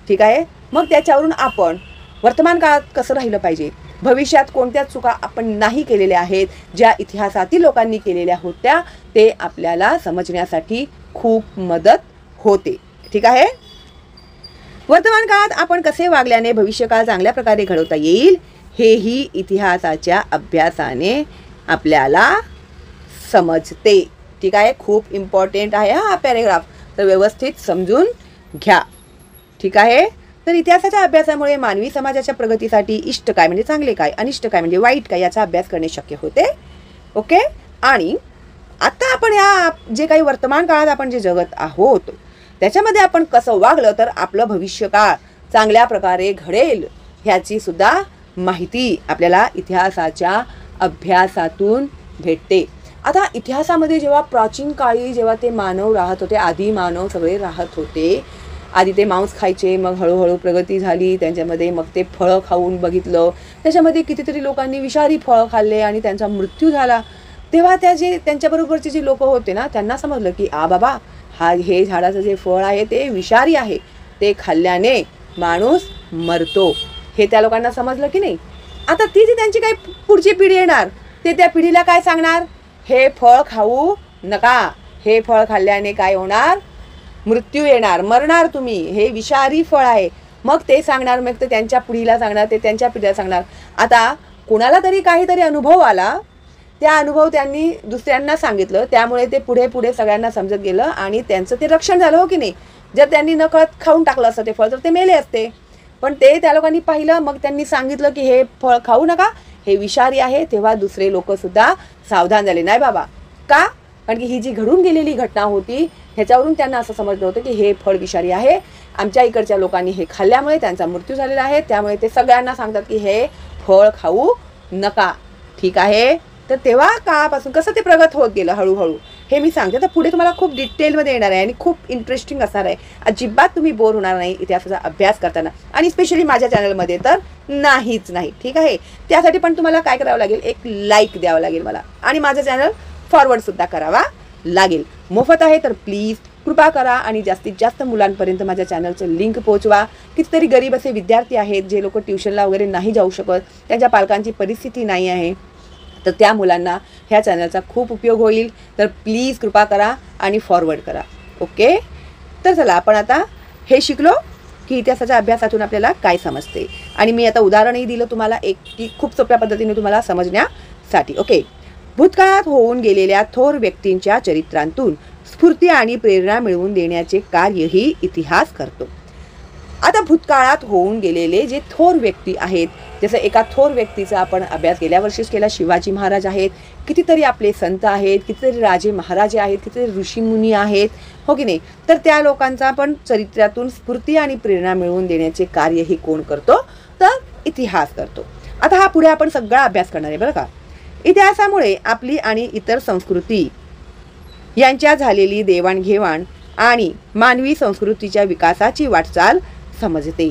ठीक आहे, मग त्याच्यावरून आपण वर्तमान काळात कसं राहिलं पाहिजे, भविष्यात कोणत्या चुका आपण नाही केलेल्या आहेत ज्या इतिहासातील लोकांनी केलेल्या होत्या, ते आपल्याला समजण्यासाठी खूप मदत होते. ठीक आहे, वर्तमान काळात आपण कसे वागल्याने भविष्यकाळ चांगल्या प्रकारे घडवता येईल हेही इतिहासाच्या अभ्यासाने आपल्याला समजते. ठीक आहे, खूप इम्पॉर्टंट आहे हा पॅरेग्राफ, तर व्यवस्थित समजून घ्या. ठीक आहे, तर इतिहासाच्या अभ्यासामुळे मानवी समाजाच्या प्रगतीसाठी इष्ट काय म्हणजे चांगले काय, अनिष्ट काय म्हणजे वाईट काय याचा अभ्यास करणे शक्य होते. ओके, आणि आता आपण या जे काही वर्तमान काळात आपण जे जगत आहोत त्याच्यामध्ये आपण कसं वागलं तर आपलं भविष्यकाळ चांगल्या प्रकारे घडेल ह्याची सुद्धा माहिती आपल्याला इतिहासाच्या अभ्यासातून भेटते. आता इतिहासामध्ये जेव्हा प्राचीन काळी जेव्हा ते मानव राहत होते, आधी मानव सगळे राहत होते, आधी ते मांस खायचे, मग हळूहळू प्रगती झाली त्यांच्यामध्ये, मग ते फळं खाऊन बघितलं, त्याच्यामध्ये कितीतरी लोकांनी विषारी फळं खाल्ले आणि त्यांचा मृत्यू झाला. तेव्हा त्यांच्याबरोबरचे जे लोक होते ना त्यांना समजलं की बाबा हे झाडाचं जे फळ आहे ते विषारी आहे, ते खाल्ल्याने माणूस मरतो, हे त्या लोकांना समजलं की नाही. आता ती जी त्यांची काही पुढची पिढी येणार ते त्या पिढीला काय सांगणार? हे फळ खाऊ नका, हे फळ खाल्ल्याने काय होणार? मृत्यू येणार, मरणार तुम्ही, हे विषारी फळ आहे. मग ते सांगणार, मग ते त्यांच्या पिढीला सांगणार, ते त्यांच्या पिढीला सांगणार. आता कोणाला तरी काहीतरी अनुभव आला, त्या अनुभव त्यांनी दुसऱ्यांना सांगितलं, त्यामुळे ते पुढे पुढे सगळ्यांना समजत गेलं आणि त्यांचं ते रक्षण झालं, हो की नाही. जर त्यांनी नकळत खाऊन टाकलं असतं ते फळ तर ते मेले असते. पण ते त्या लोकांनी पाहिलं, मग त्यांनी सांगितलं की हे फळ खाऊ नका, हे विषारी आहे. तेव्हा दुसरे लोक सुद्धा सावधान झाले. नाही बाबा, का? कारण की ही जी घडून गेलेली घटना होती ह्याच्यावरून त्यांना असं समजलं होतं की हे फळ विषारी आहे. आमच्या इकडच्या लोकांनी हे खाल्ल्यामुळे त्यांचा मृत्यू झालेला आहे, त्यामुळे ते सगळ्यांना सांगतात की हे फळ खाऊ नका. ठीक आहे. तर तेव्हा काळापासून कसं ते प्रगत होत गेलं हळूहळू हे मी सांगते. तर पुढे तुम्हाला खूप डिटेलमध्ये येणार आहे आणि खूप इंटरेस्टिंग असणार आहे. अजिबात तुम्ही बोर होणार नाही इतिहासाचा अभ्यास करताना, आणि स्पेशली माझ्या चॅनलमध्ये तर नाहीच नाही. ठीक आहे. त्यासाठी पण तुम्हाला काय करावं लागेल, एक लाईक द्यावं लागेल मला, आणि माझं चॅनल फॉरवर्डसुद्धा करावा लागेल. मोफत आहे तर प्लीज कृपा करा आणि जास्तीत जास्त मुलांपर्यंत माझ्या चॅनलचं लिंक पोहोचवा. कितीतरी गरीब असे विद्यार्थी आहेत जे लोक ट्युशनला वगैरे नाही जाऊ शकत, त्यांच्या पालकांची परिस्थिती नाही आहे, तर त्या मुलांना ह्या चॅनलचा खूप उपयोग होईल. तर प्लीज कृपा करा आणि फॉरवर्ड करा. ओके. तर चला आपण आता हे शिकलो की इतिहासाच्या अभ्यासातून आपल्याला काय समजते, आणि मी आता उदाहरणही दिलं तुम्हाला एक, की खूप सोप्या पद्धतीने तुम्हाला समजण्यासाठी. ओके. भूतकाळात होऊन गेलेल्या थोर व्यक्तींच्या चरित्रांतून स्फूर्ती आणि प्रेरणा मिळवून देण्याचे कार्यही इतिहास करतो. आता भूतकाळात होऊन गेलेले जे थोर व्यक्ती आहेत, जसं एका थोर व्यक्तीचा आपण अभ्यास गेल्या वर्षीच केला, शिवाजी महाराज आहेत, कितीतरी आपले संत आहेत, कितीतरी राजे महाराजे आहेत, कितीतरी ऋषीमुनी आहेत, हो की नाही. तर त्या लोकांचा पण चरित्रातून स्फूर्ती आणि प्रेरणा मिळवून देण्याचे कार्यही कोण करतो, तर इतिहास करतो. आता हा पुढे आपण सगळा अभ्यास करणार आहे बरं का. इतिहासामुळे आपली आणि इतर संस्कृती यांच्या झालेली देवाणघेवाण आणि मानवी संस्कृतीच्या विकासाची वाटचाल समजते.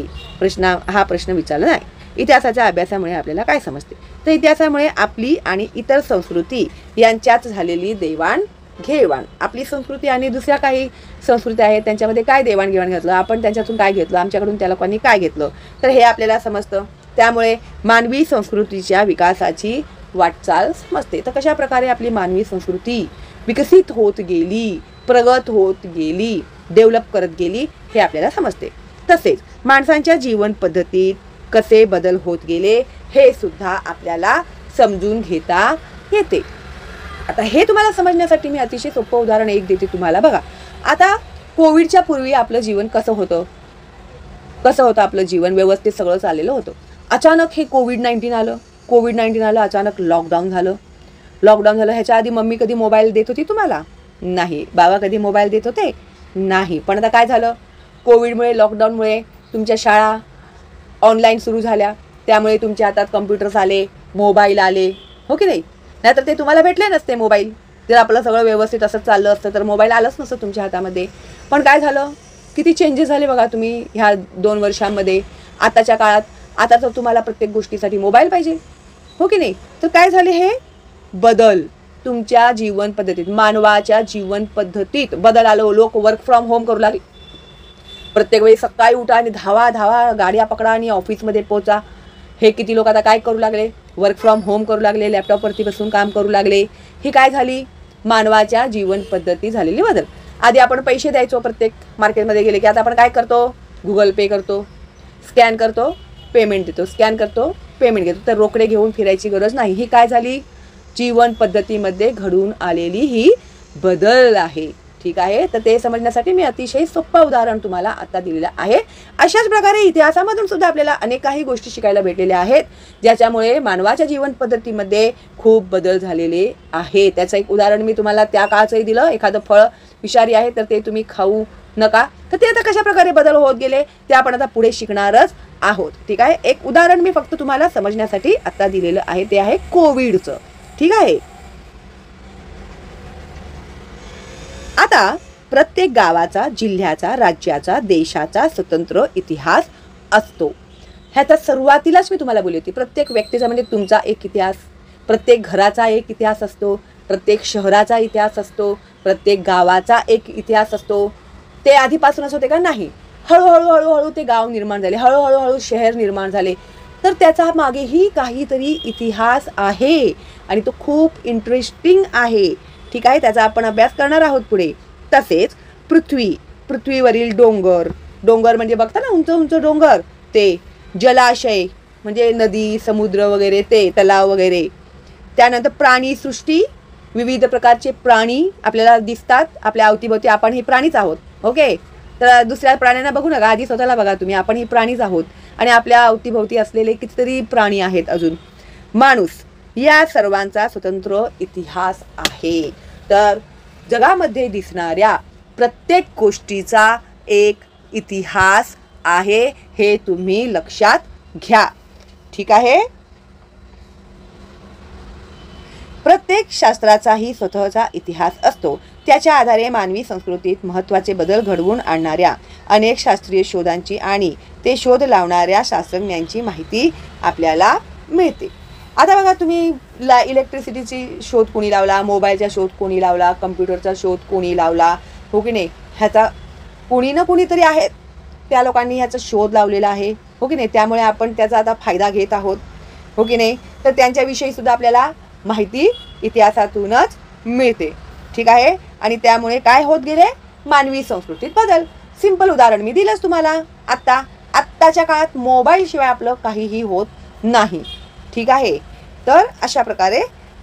हा प्रश्न विचारला नाही. इतिहासाच्या अभ्यासामुळे आपल्याला काय समजते, तर इतिहासामुळे आपली आणि इतर संस्कृती यांच्यात झालेली देवाणघेवाण, आपली संस्कृती आणि दुसऱ्या काही संस्कृती आहेत त्यांच्यामध्ये काय देवाणघेवाण घेतलं, आपण त्यांच्यातून काय घेतलं, आमच्याकडून त्या लोकांनी काय घेतलं, तर हे आपल्याला समजतं. त्यामुळे मानवी संस्कृतीच्या विकासाची वाटचाल समजते. तर कशा प्रकारे आपली मानवी संस्कृती विकसित होत गेली, प्रगत होत गेली, डेव्हलप करत गेली हे आपल्याला समजते. तसेच माणसांच्या जीवन पद्धतीत कसे बदल होत गेले हे सुद्धा आपल्याला समजून घेता येते. आता हे तुम्हाला समजण्यासाठी मी अतिशय सोपं उदाहरण एक देते तुम्हाला. बघा, आता कोविडच्या पूर्वी आपलं जीवन कसं होतं आपलं जीवन व्यवस्थित सगळं चाललेलं होतं. अचानक हे कोविड-19 आलं, अचानक लॉकडाऊन झालं. ह्याच्या आधी मम्मी कधी मोबाईल देत होती तुम्हाला? नाही. बाबा कधी मोबाईल देत होते? नाही. पण आता काय झालं, कोविडमुळे, लॉकडाऊनमुळे तुमच्या शाळा ऑनलाईन सुरू झाल्या, त्यामुळे तुमच्या हातात कम्प्युटर्स आले, मोबाईल आले, हो की नाही. नाहीतर ते तुम्हाला भेटले नसते मोबाईल. जर आपलं सगळं व्यवस्थित असं चाललं असतं तर मोबाईल आलंच नसतं तुमच्या हातामध्ये. पण काय झालं, किती चेंजेस झाले बघा तुम्ही ह्या 2 वर्षांमध्ये. आताच्या काळात आता तर तुम्हाला प्रत्येक गोष्टीसाठी मोबाईल पाहिजे, हो की नाही. तर काय झाले, हे बदल तुमच्या जीवन पद्धतीत, मानवाच्या जीवन पद्धतीत बदल आलो. लोक वर्क फ्रॉम होम करू लागले. प्रत्येक वेळी सकाळी उठा आणि धावा गाड्या पकडा आणि ऑफिसमध्ये पोचा. हे किती लोक आता काय करू लागले, वर्क फ्रॉम होम करू लागले, लॅपटॉपवरती बसून काम करू लागले. ही काय झाली, मानवाच्या जीवन पद्धती झालेली बदल. आधी आपण पैसे द्यायचो प्रत्येक मार्केटमध्ये गेले की, आता आपण काय करतो, गुगल पे करतो, स्कॅन करतो, पेमेंट देतो, स्कॅन करतो, पेमेंट घेतो. तर रोकडे घेऊन फिरायची गरज नाही. ही काय झाली, जीवन पद्धतीमध्ये घडून आलेली ही बदल आहे. ठीक आहे. तर ते समजण्यासाठी मी अतिशय सोपं उदाहरण तुम्हाला आता दिलेलं आहे. अशाच प्रकारे इतिहासामधून सुद्धा आपल्याला अनेक काही गोष्टी शिकायला भेटलेल्या आहेत, ज्याच्यामुळे मानवाच्या जीवन पद्धतीमध्ये खूप बदल झालेले आहे. त्याचं एक उदाहरण मी तुम्हाला त्या काळचंही दिलं. एखादं फळ विषारी आहे तर ते तुम्ही खाऊ नका. तर ते आता कशा प्रकारे बदल होत गेले ते आपण आता पुढे शिकणारच आहोत. ठीक आहे. एक उदाहरण मी फक्त तुम्हाला समजण्यासाठी आता दिलेलं आहे, ते आहे कोविडचं. ठीक आहे. आता प्रत्येक गावाचा, जिल्ह्याचा, राज्याचा, देशाचा स्वतंत्र इतिहास असतो. ह्याचा सुरुवातीलाच मी तुम्हाला बोलली होती, प्रत्येक व्यक्तीचा म्हणजे तुमचा एक इतिहास, प्रत्येक घराचा एक इतिहास असतो, प्रत्येक शहराचा इतिहास असतो, प्रत्येक गावाचा एक इतिहास असतो. ते आधीपासूनच होते का? नाही. हळूहळू ते गाव निर्माण झाले, हळूहळू शहर निर्माण झाले. तर त्याचा मागेही काहीतरी इतिहास आहे आणि तो खूप इंटरेस्टिंग आहे. ठीक आहे. त्याचा आपण अभ्यास करणार आहोत पुढे. तसेच पृथ्वी पृथ्वीवरील डोंगर, डोंगर म्हणजे बघता ना उंच उंच डोंगर ते, जलाशय म्हणजे नदी, समुद्र वगैरे ते, तलाव वगैरे. त्यानंतर प्राणीसृष्टी, विविध प्रकारचे प्राणी आपल्याला दिसतात आपल्या अवतीभोवती, आपण हे प्राणीच आहोत. ओके, तर दुसऱ्या प्राण्यांना बघू नका, आधी स्वतःला बघा तुम्ही, आपण ही प्राणीच आहोत आणि आपल्या अवतीभोवती असलेले कितीतरी प्राणी आहेत अजून. माणूस, या सर्वांचा स्वतंत्र इतिहास आहे. तर जगामध्ये दिसणाऱ्या प्रत्येक गोष्टीचा एक इतिहास आहे, हे तुम्ही लक्षात घ्या. ठीक आहे. प्रत्येक शास्त्राचाही स्वतःचा इतिहास असतो. त्याच्या आधारे मानवी संस्कृतीत महत्त्वाचे बदल घडवून आणणाऱ्या अनेक शास्त्रीय शोधांची आणि ते शोध लावणाऱ्या शास्त्रज्ञांची माहिती आपल्याला मिळते. आता बघा तुम्ही, इलेक्ट्रिसिटीची शोध कोणी लावला, मोबाईलचा शोध कोणी लावला, कम्प्युटरचा शोध कोणी लावला, हो की नाही, ह्याचा कोणी ना कोणीतरी आहेत, त्या लोकांनी ह्याचा शोध लावलेला आहे, हो की नाही. त्यामुळे आपण त्याचा आता फायदा घेत आहोत, हो की नाही. तर त्यांच्याविषयी सुद्धा आपल्याला माहिती इतिहासातूनच मिळते. ठीक आहे. आणि त्यामुळे काय होत गेले, मानवी संस्कृतीत बदल. सिंपल उदाहरण मी दिलंच तुम्हाला. आत्ताच्या काळात मोबाईल शिवाय आपलं काहीही होत नाही. ठीक आहे. तर अशा प्रकारे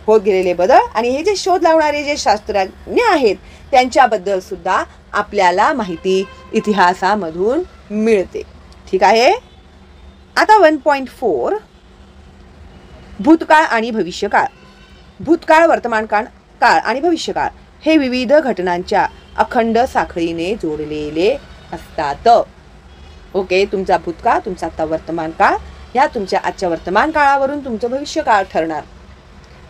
होत गेलेले बदल आणि हे जे शोध लावणारे जे शास्त्रज्ञ आहेत त्यांच्याबद्दल सुद्धा आपल्याला माहिती इतिहासामधून मिळते. ठीक आहे. आता 1.4 भूतकाळ आणि भविष्यकाळ. भूतकाळ, वर्तमान काळ आणि भविष्यकाळ हे विविध घटनांच्या अखंड साखळीने जोडलेले असतात. ओके, तुमचा भूतकाळ, तुमचा आता वर्तमान काळ, या तुमच्या आजच्या वर्तमान काळावरून तुमचं भविष्यकाळ ठरणार.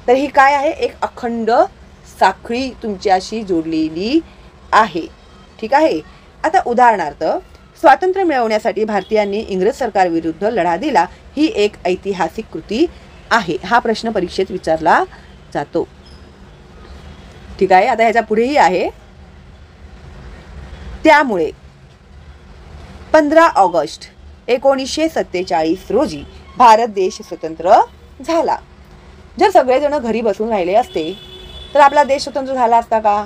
तर ही काय आहे, एक अखंड साखळी तुमच्याशी जोडलेली आहे. ठीक आहे. आता उदाहरणार्थ, स्वातंत्र्य मिळवण्यासाठी भारतीयांनी इंग्रज सरकारविरुद्ध लढा दिला, ही एक ऐतिहासिक कृती आहे. हा प्रश्न परीक्षेत विचारला जातो. ठीक आहे. आता ह्याच्या पुढेही आहे. त्यामुळे 15 ऑगस्ट 1947 रोजी भारत देश स्वतंत्र झाला. जर सगळेजण घरी बसून राहिले असते तर आपला देश स्वतंत्र झाला असता का?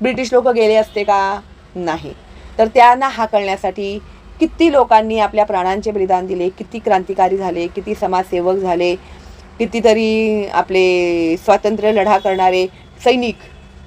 ब्रिटिश लोक गेले असते का? नाही. तर त्यांना हाकलण्यासाठी किती लोकांनी आपल्या प्राणांचे बलिदान दिले, किती क्रांतिकारी झाले, किती समाजसेवक झाले, कितीतरी आपले स्वातंत्र्य लढा करणारे सैनिक,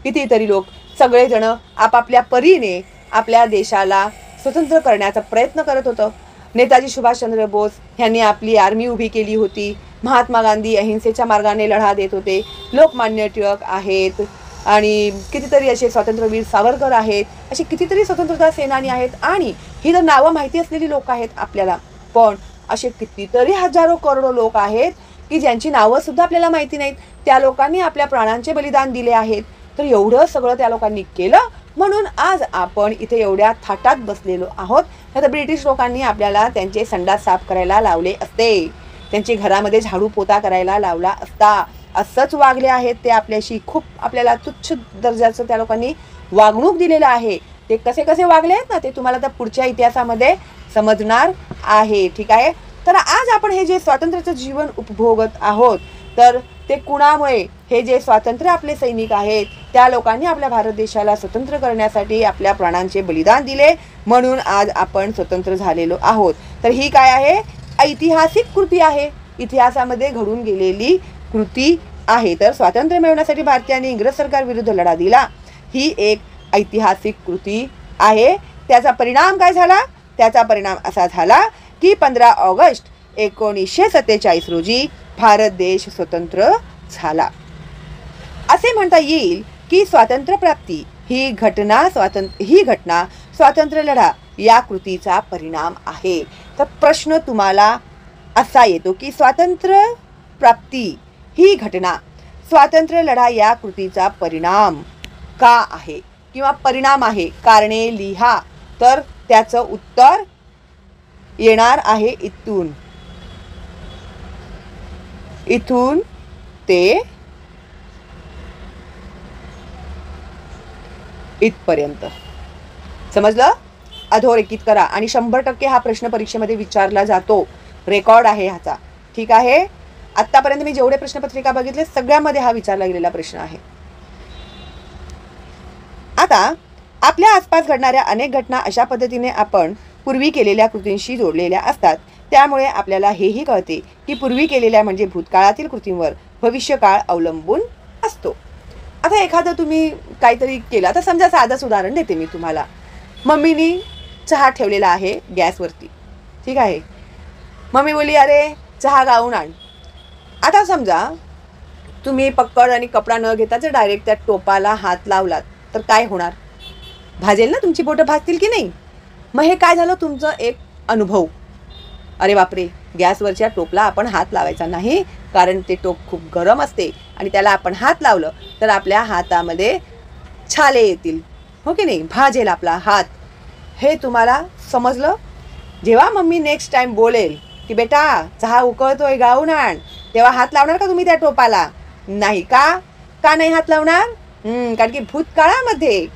कितीतरी लोक, सगळेजण आपापल्या परीने आपल्या देशाला स्वतंत्र करण्याचा प्रयत्न करत होतं. नेताजी सुभाषचंद्र बोस यांनी आपली आर्मी उभी केली होती. महात्मा गांधी अहिंसेच्या मार्गाने लढा देत होते. लोकमान्य टिळक आहेत आणि कितीतरी असे स्वातंत्र्यवीर सावरकर आहेत. असे कितीतरी स्वतंत्रता सेनानी आहेत आणि ही तर नावं माहिती असलेली लोक आहेत आपल्याला. पण असे कितीतरी हजारो करोडो लोक आहेत की ज्यांची नावं सुद्धा आपल्याला माहिती नाहीत. त्या लोकांनी आपल्या प्राणांचे बलिदान दिले आहेत. तर एवढं सगळं त्या लोकांनी केलं म्हणून आज आपण इथे एवढ्या थाटात बसलेलो आहोत. तर ब्रिटिश लोकांनी आपल्याला त्यांचे संडास साफ करायला लावले असते, त्यांचे घरामध्ये झाडू पोता करायला लावला असता. असंच वागले आहेत ते आपल्याशी. खूप आपल्याला तुच्छ दर्जाचं त्या लोकांनी वागणूक दिलेलं आहे. ते कसे कसे वागले आहेत ना, ते तुम्हाला त्या पुढच्या इतिहासामध्ये समजणार आहे. ठीक आहे. तर आज आपण हे जे स्वातंत्र्याचं जीवन उपभोगत आहोत तर ते कुणामुळे, हे जे स्वातंत्र्य आपले सैनिक आहेत त्या लोकांनी आपल्या भारत देशाला स्वतंत्र करण्यासाठी आपल्या प्राणांचे बलिदान दिले म्हणून आज आपण स्वतंत्र झालेलो आहोत. तर ही काय आहे, ऐतिहासिक कृती आहे, इतिहासामध्ये घडून गेलेली कृती आहे. तर स्वातंत्र्य मिळवण्यासाठी भारतीयांनी इंग्रज सरकार विरुद्ध लढा दिला, ही एक ऐतिहासिक कृती आहे. त्याचा परिणाम काय झाला? त्याचा परिणाम असा झाला की 15 ऑगस्ट 1947 रोजी भारत देश स्वतंत्र झाला. असे म्हणता येईल की स्वातंत्र्यप्राप्ती ही घटना स्वातंत्र्य लढा या कृतीचा परिणाम आहे. तर प्रश्न तुम्हाला असा येतो की स्वातंत्र्य प्राप्ती ही घटना स्वातंत्र्य लढा या कृतीचा परिणाम का आहे किंवा परिणाम आहे, कारणे लिहा. तर त्याचं उत्तर येणार आहे इथून ते इथपर्यंत. समजलं? अधोरेखित करा आणि 100% हा प्रश्न परीक्षेमध्ये विचारला जातो. रेकॉर्ड आहे ह्याचा. ठीक आहे. आतापर्यंत मी जेवढे प्रश्नपत्रिका बघितले सगळ्यामध्ये हा विचारला गेलेला प्रश्न आहे. आता आपल्या आसपास घडणाऱ्या अनेक घटना अशा पद्धतीने आपण पूर्वी केलेल्या कृतींशी जोडलेल्या असतात. त्यामुळे आपल्याला हेही कळते की पूर्वी केलेल्या म्हणजे भूतकाळातील कृतींवर भविष्यकाळ अवलंबून असतो. आता एखादं तुम्ही काहीतरी केलं, आता समजा साधंच उदाहरण देते मी तुम्हाला. मम्मीनी चहा ठेवलेला आहे गॅसवरती, ठीक आहे. मम्मी बोलली अरे चहा गाळून आण. आता समजा तुम्ही पक्कड आणि कपडा न घेता जर डायरेक्ट त्या टोपाला हात लावलात तर काय होणार? भाजेल ना, तुमची बोटं भाजतील की नाही? मग हे काय झालं? तुमचं एक अनुभव. अरे बापरे, गॅसवरच्या टोपला आपण हात लावायचा नाही, कारण ते टोप खूप गरम असते आणि त्याला आपण हात लावलं तर आपल्या हातामध्ये छाले येतील, हो की नाही, भाजेल आपला हात. हे तुम्हाला समजलं? जेव्हा मम्मी नेक्स्ट टाइम बोलेल की बेटा चहा उकळतोय गाळून आण, तेव्हा हात लावणार का तुम्ही त्या टोपाला? नाही. का नाही हात लावणार? कारण की भूतकाळामध्ये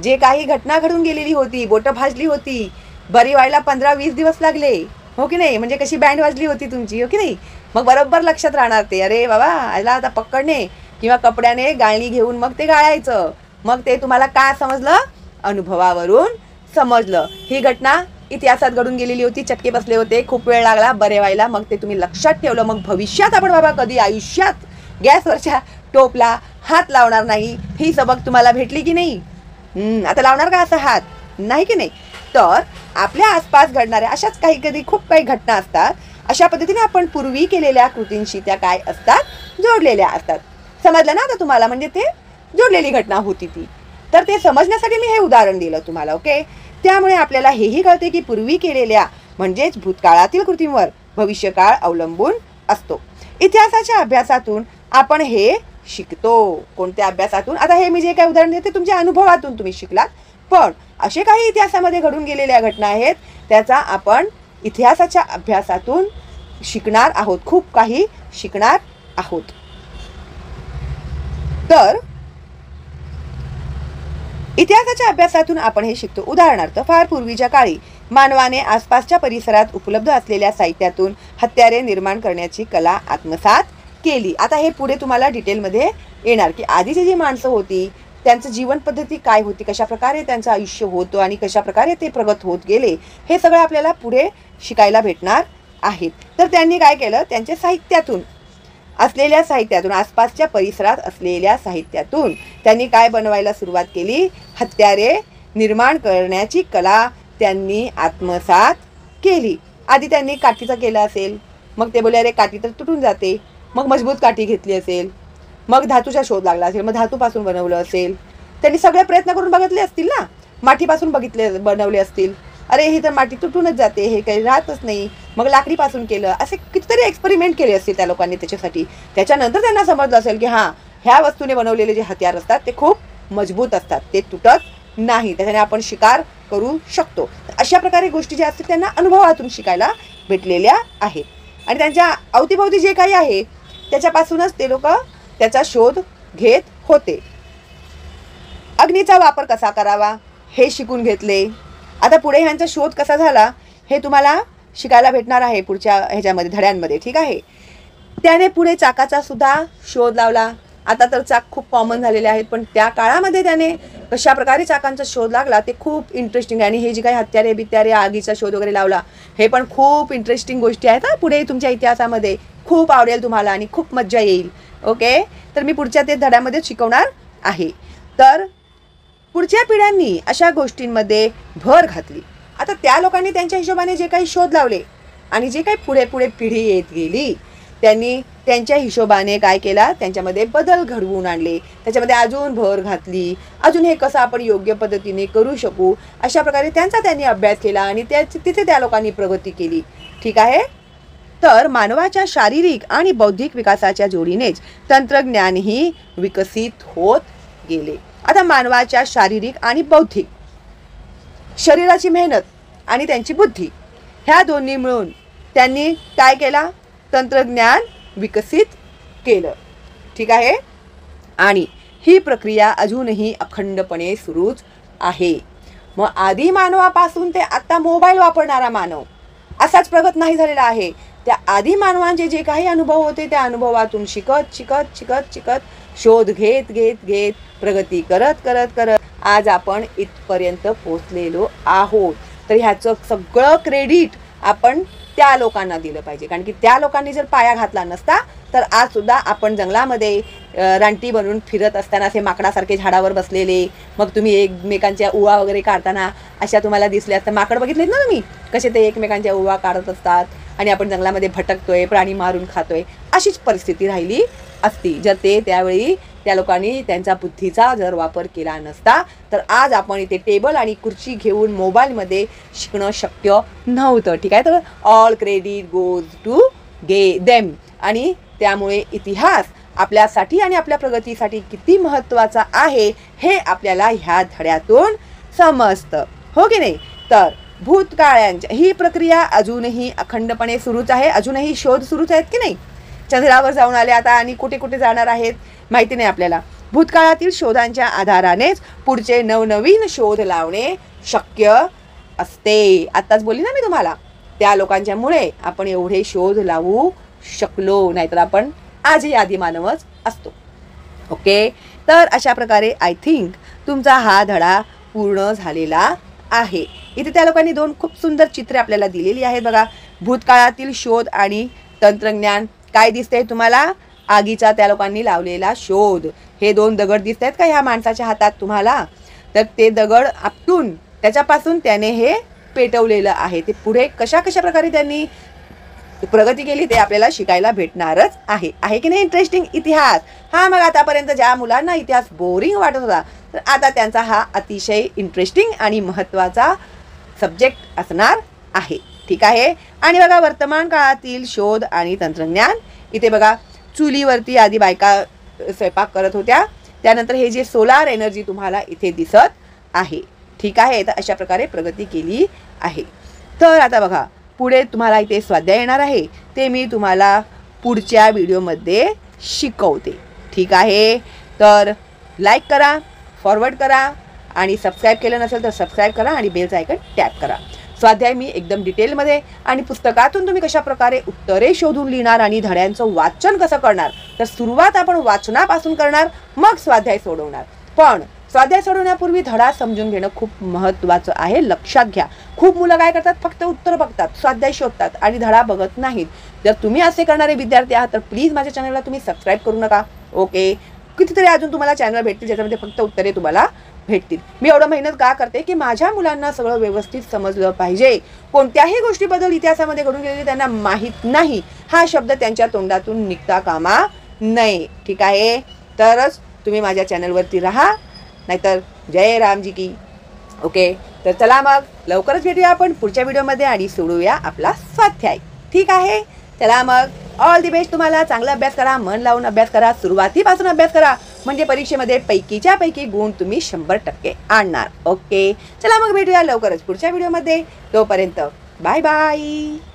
जे काही घटना घडून गेलेली होती, बोटं भाजली होती, बरी व्हायला 15-20 दिवस लागले, हो की नाही. म्हणजे कशी बँड वाजली होती तुमची, हो की नाही. मग बरोबर लक्षात राहणार ते, अरे बाबा आला आता पक्कडने किंवा कपड्याने गाळणी घेऊन मग ते गाळायचं. मग ते तुम्हाला काय समजलं? अनुभवावरून समजलं. ही घटना इतिहासात घडून गेलेली होती, चटके बसले होते, खूप वेळ लागला बरे व्हायला, मग ते तुम्ही लक्षात ठेवलं. मग भविष्यात आपण बाबा कधी आयुष्यात गॅसवरच्या टोपला हात लावणार नाही. ही सबक तुम्हाला भेटली की नाही? आता लावणार का असा हात? नाही की नाही. तर आपल्या आसपास घडणाऱ्या अशाच कधी खूप काही घटना असतात. अशा पद्धतीने आपण पूर्वी केलेल्या कृतींशी त्या काय असतात? जोडलेल्या असतात. समजलं ना आता तुम्हाला? म्हणजे ते जोडलेली घटना होती ती. तर ते समजण्यासाठी मी हे उदाहरण दिलं तुम्हाला, ओके. त्यामुळे आपल्याला हेही कळते की पूर्वी केलेल्या म्हणजेच भूतकाळातील कृतींवर भविष्यकाळ अवलंबून असतो. इतिहासाच्या अभ्यासातून आपण हे शिकतो. कोणत्या अभ्यासातून? आता हे मी जे काही उदाहरण देते तुमच्या अनुभवातून तुम्ही शिकलात, पण असे काही इतिहासामध्ये घडून गेलेल्या घटना आहेत त्याचा आपण इतिहासाच्या अभ्यासातून शिकणार आहोत, खूप काही शिकणार आहोत. तर इतिहासाच्या अभ्यासातून आपण हे शिकतो. उदाहरणार्थ, फार पूर्वीच्या काळी मानवाने आसपासच्या परिसरात उपलब्ध असलेल्या साहित्यातून हत्यारे निर्माण करण्याची कला आत्मसात केली. आता हे पुढे तुम्हाला डिटेलमध्ये येणार की आधीची जी माणसं होती त्यांचं जीवन पद्धती काय होती, कशा प्रकारे त्यांचं आयुष्य होतं आणि कशा प्रकारे ते प्रगत होत गेले, हे सगळं आपल्याला पुढे शिकायला भेटणार आहेत. तर त्यांनी काय केलं? त्यांच्या साहित्यातून असलेल्या साहित्यातून, आसपासच्या परिसरात असलेल्या साहित्यातून त्यांनी काय बनवायला सुरुवात केली? हत्यारे निर्माण करण्याची कला त्यांनी आत्मसात केली. आधी त्यांनी काठीचं केलं असेल, मग ते बोलले अरे काठी तर तुटून जाते, मग मजबूत काठी घेतली असेल, मग धातूचा शोध लागला असेल, मग धातूपासून बनवलं असेल. त्यांनी सगळे प्रयत्न करून बघितले असतील ना, मातीपासून बनवले असतील, अरे ही तर माती तुटूनच जाते, हे काही राहतच नाही, मग लाकडीपासून केलं, असे कितीतरी एक्सपेरिमेंट केले असतील त्या लोकांनी त्याच्यासाठी. त्याच्यानंतर त्यांना समजलं असेल की हां, ह्या वस्तूने बनवलेले जे हत्यार असतात ते खूप मजबूत असतात, ते तुटत नाही, त्याच्याने आपण शिकार करू शकतो. अशा प्रकारे गोष्टी ज्या असतील त्यांना अनुभवातून शिकायला भेटलेल्या आहेत. आणि त्यांच्या अवतीभोवती जे काही आहे त्याच्यापासूनच ते लोक त्याचा शोध घेत होते. अग्नीचा वापर कसा करावा हे शिकून घेतले. आता पुढे ह्यांचा शोध कसा झाला हे तुम्हाला शिकायला भेटणार आहे पुढच्या ह्याच्यामध्ये, धड्यांमध्ये, ठीक आहे. त्याने पुढे चाकाचा सुद्धा शोध लावला. आता तर चाक खूप कॉमन झालेले आहेत, पण त्या काळामध्ये त्याने कशा प्रकारे चाकांचा शोध लागला ते खूप इंटरेस्टिंग आहे. आणि हे जे काही हत्यारे बित्यारे आगीचा शोध वगैरे लावला हे पण खूप इंटरेस्टिंग गोष्टी आहेत. पुढे तुमच्या इतिहासामध्ये खूप आवडेल तुम्हाला आणि खूप मज्जा येईल, ओके. तर मी पुढच्या ते धड्यामध्ये शिकवणार आहे. तर पुढच्या पिढ्यांनी अशा गोष्टींमध्ये भर घातली. आता त्या लोकांनी त्यांच्या हिशोबाने जे काही शोध लावले आणि जे काही पुढे पुढे पिढी येत गेली त्यांनी त्यांच्या हिशोबाने काय केला, त्यांच्यामध्ये बदल घडवून आणले, त्याच्यामध्ये अजून भर घातली, अजून हे कसं आपण योग्य पद्धतीने करू शकू अशा प्रकारे त्यांचा त्यांनी अभ्यास केला आणि तिथे त्या लोकांनी प्रगती केली, ठीक आहे. तर मानवाच्या शारीरिक आणि बौद्धिक विकासाच्या जोडीनेच तंत्रज्ञानही विकसित होत गेले. आता मानवाच्या शारीरिक आणि बौद्धिक, शरीराची मेहनत आणि त्यांची बुद्धी, ह्या दोन्ही मिळून त्यांनी काय केला? तंत्रज्ञान विकसित केलं, ठीक आहे. आणि ही प्रक्रिया अजूनही अखंडपणे सुरूच आहे. मग आधी मानवापासून ते आता मोबाईल वापरणारा मानव असाच प्रगत नाही झालेला आहे. त्या आधी मानवांचे जे काही अनुभव होते त्या अनुभवातून शिकत शिकत शिकत शिकत शोध घेत घेत घेत प्रगती करत करत करत आज आपण इथपर्यंत पोहोचलेलो आहोत. तर ह्याचं सगळं क्रेडिट आपण त्या लोकांना दिलं पाहिजे, कारण की त्या लोकांनी जर पाया घातला नसता तर आज सुद्धा आपण जंगलामध्ये रानटी बनवून फिरत असताना असे माकडासारखे झाडावर बसलेले, मग तुम्ही एकमेकांच्या उवा वगैरे काढताना अशा तुम्हाला दिसल्या असतात. माकड बघितलेत ना तुम्ही कसे ते एकमेकांच्या उवा काढत असतात आणि आपण जंगलामध्ये भटकतोय, प्राणी मारून खातोय. अशीच परिस्थिती राहिली असती जर त्यावेळी त्या लोकांनी त्यांचा बुद्धीचा जर वापर केला नसता. तर आज आपण इथे टेबल आणि खुर्ची घेऊन मोबाईलमध्ये शिकणं शक्य नव्हतं. ठीक आहे, तर all credit goes to them. आणि त्यामुळे इतिहास आपल्यासाठी आणि आपल्या प्रगतीसाठी किती महत्त्वाचा आहे हे आपल्याला ह्या धड्यातून समजतं, हो की नाही. तर भूतकाळांच्या ही प्रक्रिया अजूनही अखंडपणे सुरूच आहे. अजूनही शोध सुरूच आहेत की नाही. चंद्रावर जाऊन आले आता आणि कुठे कुठे जाणार आहेत माहिती नाही आपल्याला. भूतकाळातील शोधांच्या आधारानेच पुढचे नवनवीन शोध लावणे शक्य असते. आत्ताच बोलली ना मी तुम्हाला, त्या लोकांच्यामुळे आपण एवढे शोध लावू शकलो, नाहीतर आपण आजही आदिमानवच असतो. ओके, तर अशा प्रकारे आय थिंक तुमचा हा धडा पूर्ण झालेला आहे. इथे त्या लोकांनी 2 खूप सुंदर चित्रे आपल्याला दिलेली आहेत बघा. भूतकाळातील शोध आणि तंत्रज्ञान. काय दिसतंय तुम्हाला? आगीचा त्या लोकांनी लावलेला शोध. हे 2 दगड दिसत आहेत का ह्या माणसाच्या हातात तुम्हाला? तर ते दगड आपटून त्याच्यापासून त्याने हे पेटवलेलं आहे. ते पुढे कशा प्रकारे त्यांनी प्रगती केली ते आपल्याला शिकायला भेटणारच आहे की नाही. इंटरेस्टिंग इतिहास. हा, मग आतापर्यंत ज्या मुलांना इतिहास बोरिंग वाटत होता तर आता त्यांचा हा अतिशय इंटरेस्टिंग आणि महत्त्वाचा सब्जेक्ट असणार आहे. ठीक आहे. आणि बघा वर्तमान काळातील शोध आणि तंत्रज्ञान. इथे बघा चुलीवरती आधी बायका स्वयंपाक करत होत्या, त्यानंतर हे जे सोलार एनर्जी तुम्हाला इथे दिसत आहे. ठीक आहे, तर अशा प्रकारे प्रगती केली आहे. तर आता बघा पुढे तुम्हाला इथे स्वाध्याय येणार आहे, ते मी तुम्हाला पुढच्या व्हिडिओमध्ये शिकवते. ठीक आहे, तर लाईक करा, फॉरवर्ड करा आणि सबस्क्राईब केलं नसेल तर सबस्क्राईब करा आणि बेलचं आयकन टॅप करा. स्वाध्याय मी एकदम डिटेलमध्ये आणि पुस्तकातून तुम्ही कशा प्रकारे उत्तरे शोधून लिहिणार आणि धड्यांचं वाचन कसं करणार. तर सुरुवात आपण वाचनापासून करणार, मग स्वाध्याय सोडवणार. पण स्वाध्याय सोडवण्यापूर्वी धडा समजून घेणं खूप महत्त्वाचं आहे, लक्षात घ्या. खूप मुलं काय करतात, फक्त उत्तर बघतात, स्वाध्याय शोधतात आणि धडा बघत नाहीत. जर तुम्ही असे करणारे विद्यार्थी आहात तर प्लीज माझ्या चॅनलला तुम्ही सबस्क्राईब करू नका. ओके, कितीतरी अजून तुम्हाला चॅनल भेटतील ज्याच्यामध्ये फक्त उत्तरे तुम्हाला भेटतील. मी एवढं मेहनत का करते की माझ्या मुलांना सगळं व्यवस्थित समजलं पाहिजे. कोणत्याही गोष्टीबद्दल इतिहासामध्ये घडून गेलेली त्यांना माहीत नाही हा शब्द त्यांच्या तोंडातून निघता कामा नये. ठीक आहे, तरच तुम्ही माझ्या चॅनलवरती राहा, नाहीतर जय रामजी की. ओके, तर चला मग लवकरच भेटूया आपण पुढच्या व्हिडिओमध्ये आणि सोडूया आपला स्वाध्याय. ठीक आहे, चला मग ऑल दी बेस्ट. तुम्हाला चांगला अभ्यास करा, मन लावून अभ्यास करा, सुरुवातीपासून अभ्यास करा, म्हणजे परीक्षेमध्ये पैकीच्या पैकी गुण तुम्ही 100% आणणार. ओके, चला मग भेटूया लवकरच पुढच्या व्हिडिओमध्ये. तोपर्यंत बाय बाय.